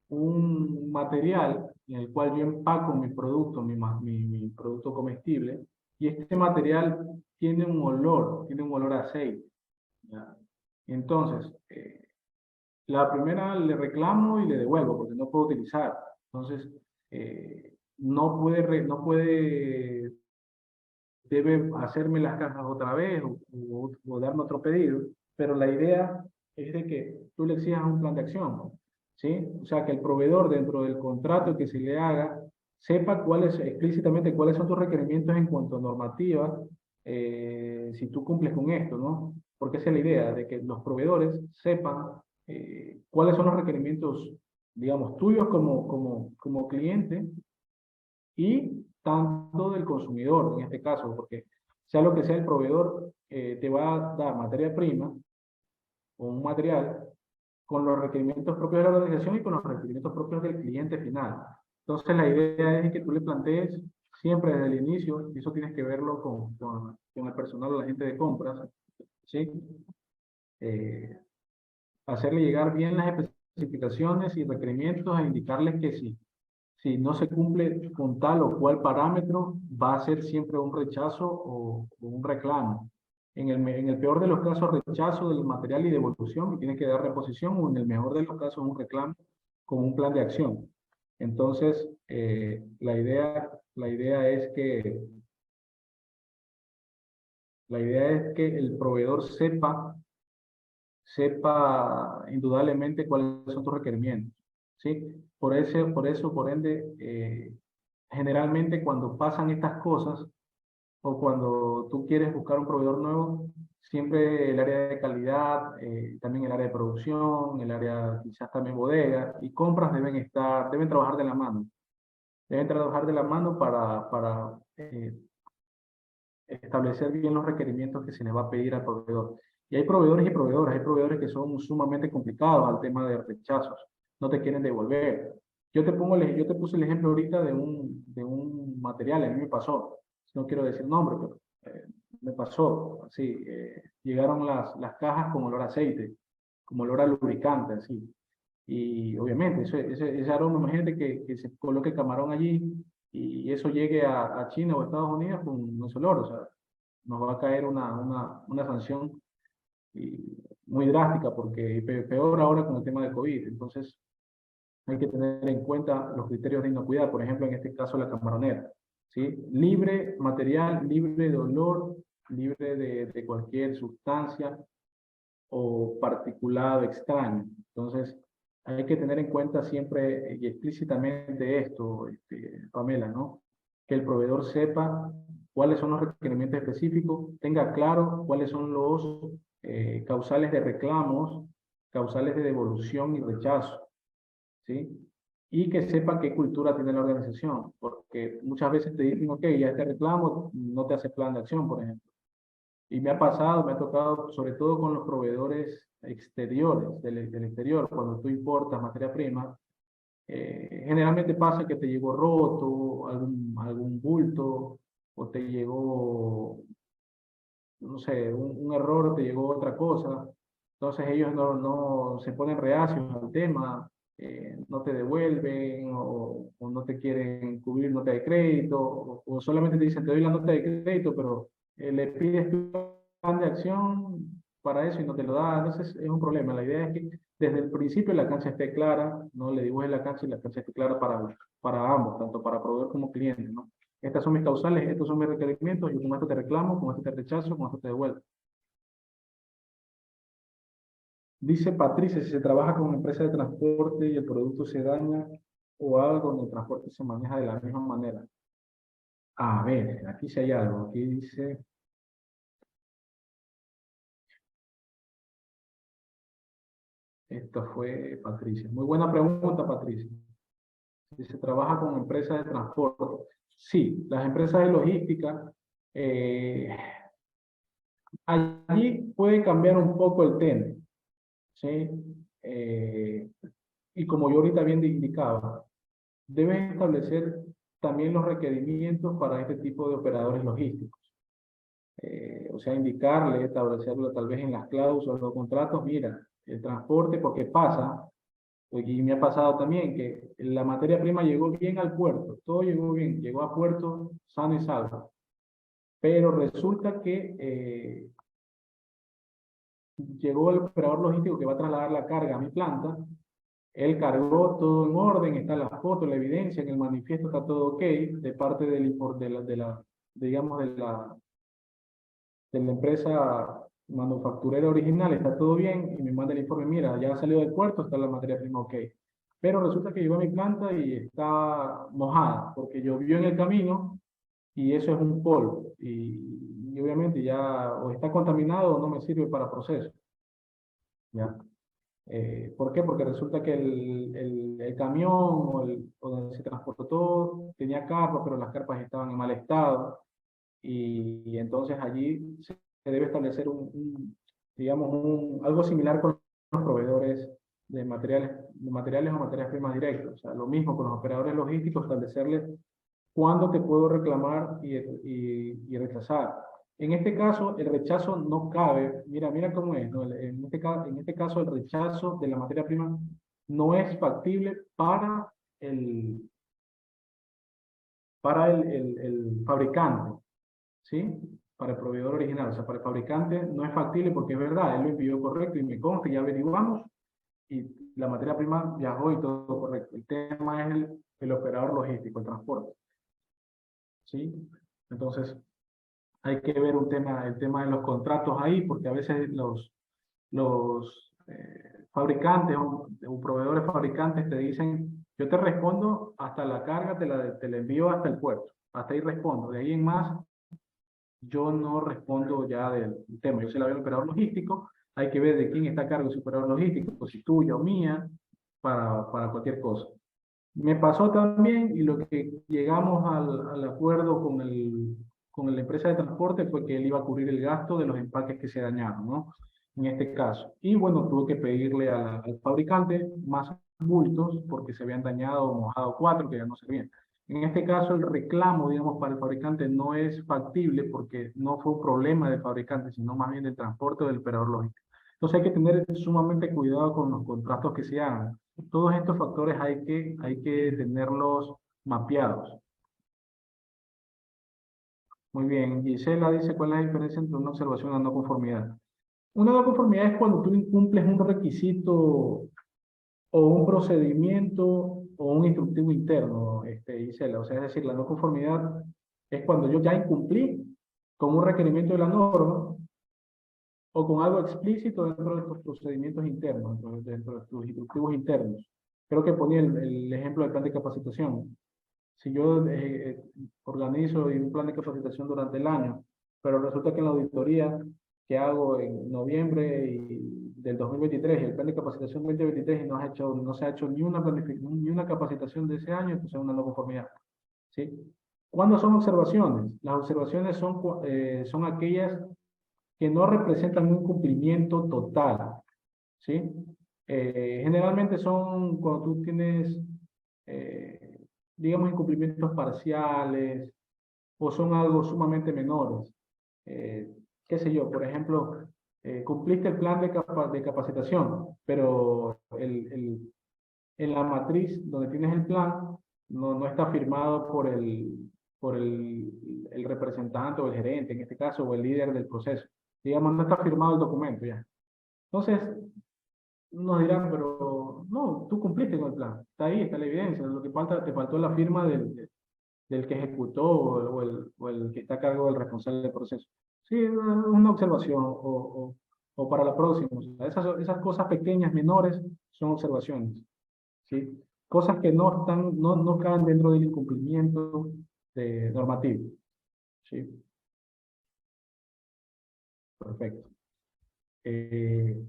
un material en el cual yo empaco mi producto, mi producto comestible, y este material tiene un olor a aceite, ¿ya? Entonces, la primera le reclamo y le devuelvo porque no puedo utilizar. Entonces, debe hacerme las cajas otra vez o darme otro pedido, pero la idea es de que tú le exijas un plan de acción, ¿no? ¿Sí? O sea, que el proveedor dentro del contrato que se le haga sepa explícitamente cuáles son tus requerimientos en cuanto a normativa, si tú cumples con esto, ¿no? Porque esa es la idea, de que los proveedores sepan cuáles son los requerimientos, digamos, tuyos como cliente y tanto del consumidor en este caso, porque sea lo que sea el proveedor, te va a dar materia prima o un material con los requerimientos propios de la organización y con los requerimientos propios del cliente final. Entonces la idea es que tú le plantees siempre desde el inicio, y eso tienes que verlo con el personal o la gente de compras, ¿sí? hacerle llegar bien las especificaciones y requerimientos e indicarles que si no se cumple con tal o cual parámetro, va a ser siempre un rechazo o un reclamo. En el peor de los casos, rechazo del material y devolución, y tiene que dar reposición, o en el mejor de los casos, un reclamo con un plan de acción. Entonces, la idea es que el proveedor sepa indudablemente cuáles son tus requerimientos, ¿sí? Por ende, generalmente cuando pasan estas cosas, o cuando tú quieres buscar un proveedor nuevo, siempre el área de calidad, también el área de producción, el área quizás también bodega y compras deben trabajar de la mano. Deben trabajar de la mano para establecer bien los requerimientos que se le va a pedir al proveedor. Y hay proveedores y proveedores. Hay proveedores que son sumamente complicados al tema de rechazos. No te quieren devolver. Yo te puse el ejemplo ahorita de un material. A mí me pasó. No quiero decir nombre, pero me pasó. Así, llegaron las cajas con olor a aceite, como olor a lubricante, así. Y obviamente, ese aroma, imagínate que se coloque camarón allí y eso llegue a China o Estados Unidos con ese olor. O sea, nos va a caer una sanción muy drástica, porque peor ahora con el tema de COVID. Entonces, hay que tener en cuenta los criterios de inocuidad, por ejemplo, en este caso la camaronera, ¿sí? Libre material, libre de olor, libre de cualquier sustancia o particulado extraño. Entonces, hay que tener en cuenta siempre y explícitamente esto, Pamela, ¿no? Que el proveedor sepa cuáles son los requerimientos específicos, tenga claro cuáles son los causales de reclamos, causales de devolución y rechazo, ¿sí? Y que sepa qué cultura tiene la organización, porque muchas veces te dicen, ok, ya este reclamo, no te hace plan de acción, por ejemplo. Y me ha tocado, sobre todo con los proveedores exteriores, del exterior, cuando tú importas materia prima, generalmente pasa que te llegó roto, algún bulto, o te llegó, no sé, un error, te llegó otra cosa. Entonces ellos no se ponen reacios al tema, no te devuelven o no te quieren cubrir nota de crédito, o solamente te dicen, te doy la nota de crédito, pero le pides plan de acción para eso y no te lo da. Entonces es un problema. La idea es que desde el principio la cancha esté clara, no le dibujes la cancha y la cancha esté clara para ambos, tanto para proveedor como cliente, ¿no? Estas son mis causales, estos son mis requerimientos, yo con esto te reclamo, con esto te rechazo, con esto te devuelvo. Dice Patricia, si se trabaja con una empresa de transporte y el producto se daña o algo, en el transporte se maneja de la misma manera. A ver, aquí sí hay algo. Aquí dice, esto fue Patricia. Muy buena pregunta, Patricia. Si se trabaja con empresas de transporte. Sí, las empresas de logística, eh, allí puede cambiar un poco el tema, ¿sí? Eh, y como yo ahorita bien indicaba, deben establecer también los requerimientos para este tipo de operadores logísticos. O sea, indicarle, establecerlo tal vez en las cláusulas o contratos, mira, el transporte, porque pasa, y me ha pasado también, que la materia prima llegó bien al puerto, todo llegó bien, llegó a puerto sano y salvo, pero resulta que llegó el operador logístico que va a trasladar la carga a mi planta. Él cargó todo en orden, está la foto, la evidencia, en el manifiesto está todo ok, de parte digamos, de la empresa manufacturera original, está todo bien, y me manda el informe, mira, ya salió del puerto, está la materia prima ok. Pero resulta que llegó a mi planta y está mojada, porque llovió en el camino, y eso es un polvo, y obviamente ya o está contaminado o no me sirve para proceso, ¿ya? ¿Por qué? Porque resulta que el camión o donde se transportó tenía carpas, pero las carpas estaban en mal estado, y entonces allí se debe establecer digamos, algo similar con los proveedores de materiales o materias primas directas. O sea, lo mismo con los operadores logísticos, establecerles cuándo te puedo reclamar y rechazar. En este caso, el rechazo no cabe. Mira cómo es, ¿no? En este caso, el rechazo de la materia prima no es factible el, el fabricante, ¿sí? Para el proveedor original. O sea, para el fabricante no es factible porque es verdad, él lo envió correcto y me consta, ya averiguamos, y la materia prima viajó y todo correcto. El tema es el operador logístico, el transporte, ¿sí? Entonces, hay que ver el tema de los contratos ahí, porque a veces los fabricantes o proveedores fabricantes te dicen, yo te respondo hasta la carga, te la envío hasta el puerto, hasta ahí respondo, de ahí en más yo no respondo ya del tema, yo se la veo al operador logístico, hay que ver de quién está a cargo ese operador logístico, si tuya o mía, para cualquier cosa. Me pasó también, y lo que llegamos al acuerdo con la empresa de transporte fue que él iba a cubrir el gasto de los empaques que se dañaron, ¿no? En este caso. Y bueno, tuve que pedirle al fabricante más bultos porque se habían dañado o mojado 4 que ya no servían. En este caso, el reclamo, digamos, para el fabricante no es factible porque no fue un problema del fabricante, sino más bien del transporte o del operador logístico. Entonces hay que tener sumamente cuidado con los contratos que se hagan. Todos estos factores hay que tenerlos mapeados. Muy bien, Gisela dice, ¿cuál es la diferencia entre una observación y una no conformidad? Una no conformidad es cuando tú incumples un requisito o un procedimiento o un instructivo interno, Gisela. O sea, es decir, la no conformidad es cuando yo ya incumplí con un requerimiento de la norma o con algo explícito dentro de tus procedimientos internos, dentro de tus instructivos internos. Creo que ponía el ejemplo del plan de capacitación. Si yo organizo un plan de capacitación durante el año, pero resulta que en la auditoría que hago en noviembre del 2023 y el plan de capacitación 2023 y no se ha hecho ni una capacitación de ese año, entonces es una no conformidad. ¿Sí? ¿Cuándo son observaciones? Las observaciones son aquellas que no representan un cumplimiento total. ¿Sí? Generalmente son cuando tú tienes digamos, incumplimientos parciales o son algo sumamente menores. Qué sé yo, por ejemplo, cumpliste el plan de capacitación, pero en la matriz donde tienes el plan no está firmado por el representante o el gerente, en este caso, o el líder del proceso. Digamos, no está firmado el documento ya. Entonces, nos dirán, pero no, tú cumpliste con el plan. Está ahí, está la evidencia. Lo que falta, te faltó la firma del que ejecutó o el que está a cargo del responsable del proceso. Sí, una observación o para la próxima. O sea, esas cosas pequeñas, menores, son observaciones. ¿Sí? Cosas que no caen dentro del incumplimiento normativo. ¿Sí? Perfecto. Eh,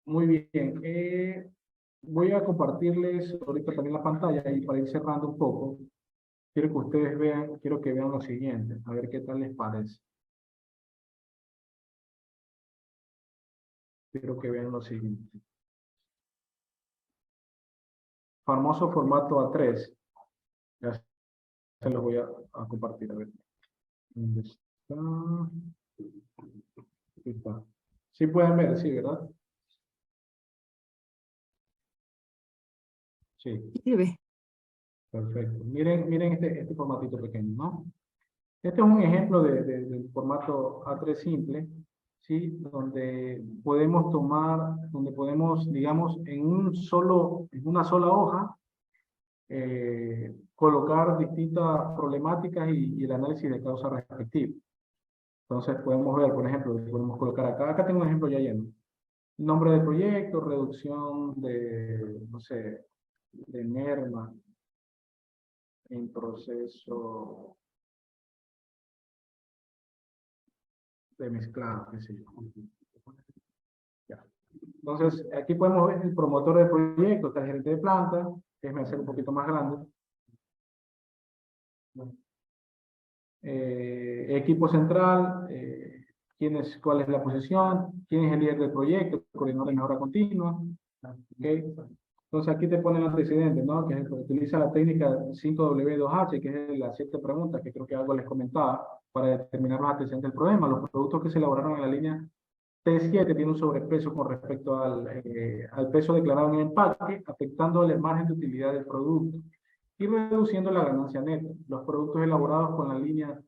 muy bien. Voy a compartirles ahorita también la pantalla y para ir cerrando un poco, quiero que ustedes vean, quiero que vean lo siguiente, a ver qué tal les parece. Quiero que vean lo siguiente. Famoso formato A3. Ya se los voy a compartir. A ver. ¿Dónde está? Aquí está. Sí pueden ver, sí, ¿verdad? Sí. Sirve. Perfecto. Miren este formatito pequeño, ¿no? Este es un ejemplo del formato A3 simple, ¿sí? Donde podemos, digamos, en una sola hoja, colocar distintas problemáticas y el análisis de causa respectivo. Entonces podemos ver, por ejemplo, podemos colocar acá tengo un ejemplo ya lleno. Nombre del proyecto, reducción de, no sé, de merma en proceso de mezclado, qué sé yo. Ya. Entonces, aquí podemos ver el promotor del proyecto, está el gerente de planta, que es hacer un poquito más grande. Equipo central, cuál es la posición, quién es el líder del proyecto, el coordinador de mejora continua. ¿Okay? Entonces aquí te ponen antecedentes, ¿no? Que utiliza la técnica 5W2H, que es las 7 preguntas, que creo que algo les comentaba. para determinar los antecedentes del problema. Los productos que se elaboraron en la línea T7 tienen un sobrepeso con respecto al peso declarado en el empaque, afectando el margen de utilidad del producto y reduciendo la ganancia neta. Los productos elaborados con la línea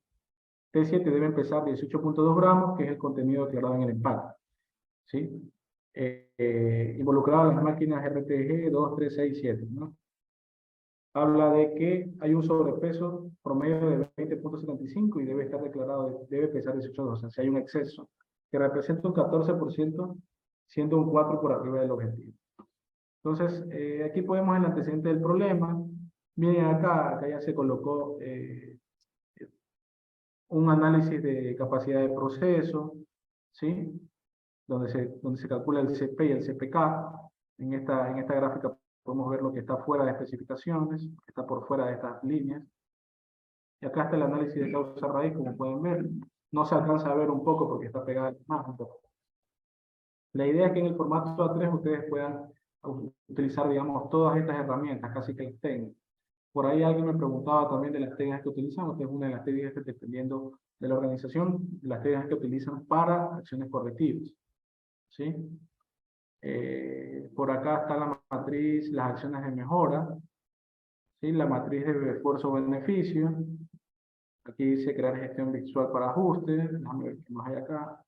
T7 deben pesar 18.2 gramos, que es el contenido declarado en el empaque, ¿sí? Involucradas las máquinas RTG 2, 3, 6, 7, ¿no? Habla de que hay un sobrepeso promedio de 20.75 y debe estar declarado, debe pesar 18.2, o sea, si hay un exceso, que representa un 14%, siendo un 4 por arriba del objetivo. Entonces, aquí podemos el antecedente del problema. Miren acá ya se colocó un análisis de capacidad de proceso, ¿sí? Donde se calcula el CP y el CPK. En esta gráfica podemos ver lo que está fuera de especificaciones, que está por fuera de estas líneas. Y acá está el análisis de causa raíz, como pueden ver. No se alcanza a ver un poco porque está pegada la imagen. La idea es que en el formato A3 ustedes puedan utilizar, digamos, todas estas herramientas, casi que las tengan. Por ahí alguien me preguntaba también de las técnicas que utilizan. Esta es una de las técnicas que, dependiendo de la organización, las técnicas que utilizan para acciones correctivas, ¿sí? Por acá está la matriz, las acciones de mejora, ¿sí? La matriz de esfuerzo-beneficio. Aquí dice crear gestión visual para ajustes. Déjame ver qué más hay acá.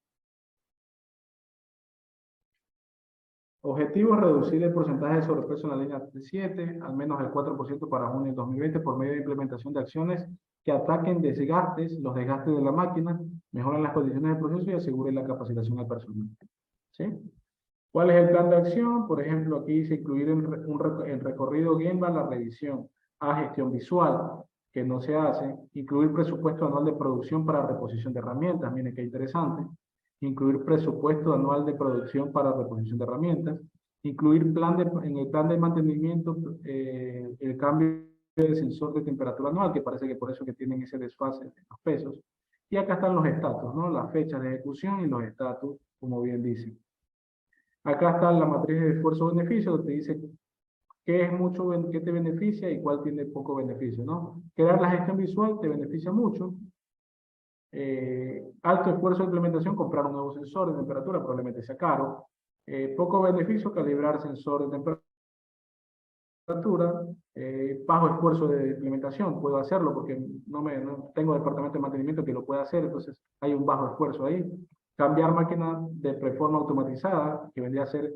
Objetivo: reducir el porcentaje de sobrepeso en la línea T7, al menos el 4% para junio de 2020, por medio de implementación de acciones que ataquen desgastes, los desgastes de la máquina, mejoren las condiciones del proceso y aseguren la capacitación del personal, ¿sí? ¿Cuál es el plan de acción? Por ejemplo, aquí dice incluir en recorrido Gemba la revisión a gestión visual, que no se hace. Incluir presupuesto anual de producción para reposición de herramientas. Miren qué interesante. Incluir presupuesto anual de producción para reposición de herramientas. Incluir en el plan de mantenimiento el cambio de sensor de temperatura anual, que parece que por eso que tienen ese desfase en los pesos. Y acá están los estatus, ¿no? Las fechas de ejecución y los estatus, como bien dicen. Acá está la matriz de esfuerzo-beneficio, donde dice qué es mucho, qué te beneficia y cuál tiene poco beneficio, ¿no? Crear la gestión visual te beneficia mucho. Alto esfuerzo de implementación, comprar un nuevo sensor de temperatura, probablemente sea caro. Poco beneficio, calibrar sensor de temperatura. Bajo esfuerzo de implementación, puedo hacerlo porque no tengo departamento de mantenimiento que lo pueda hacer, entonces hay un bajo esfuerzo ahí. Cambiar máquina de preforma automatizada, que vendría a ser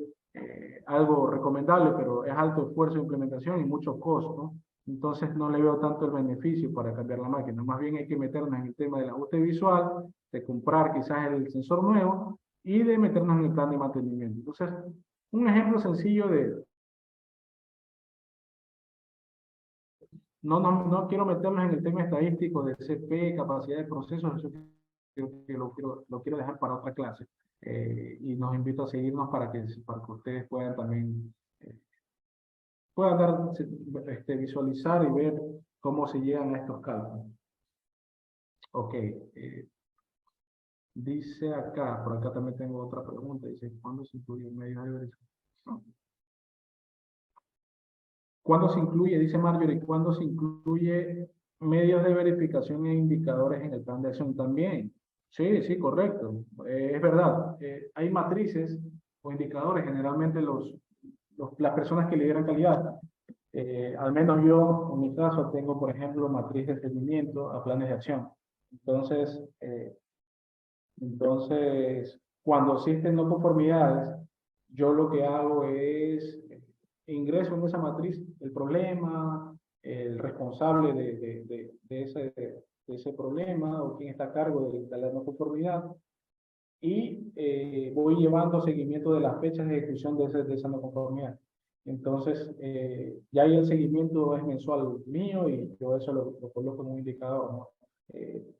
algo recomendable, pero es alto esfuerzo de implementación y mucho costo. Entonces no le veo tanto el beneficio para cambiar la máquina. Más bien hay que meternos en el tema del ajuste visual, de comprar quizás el sensor nuevo y de meternos en el plan de mantenimiento. Entonces, un ejemplo sencillo de... No quiero meternos en el tema estadístico de CP, capacidad de procesos, eso lo quiero dejar para otra clase. Y nos invito a seguirnos para que ustedes puedan también visualizar y ver cómo se llegan a estos cálculos. Ok. Dice acá, por acá también tengo otra pregunta. Dice, ¿cuándo se incluye medios de verificación? ¿Cuándo se incluye, dice Marjorie, cuándo se incluye medios de verificación e indicadores en el plan de acción también? Sí, sí, correcto. Es verdad. Hay matrices o indicadores, generalmente las personas que lideran calidad. Al menos yo, en mi caso, tengo, por ejemplo, matriz de seguimiento a planes de acción. Entonces, cuando existen no conformidades, yo lo que hago es ingreso en esa matriz el problema, el responsable de ese problema o quien está a cargo de la no conformidad y voy llevando seguimiento de las fechas de ejecución de esa no conformidad. Entonces, ya ahí el seguimiento es mensual mío y yo eso lo coloco en un indicador, ¿no?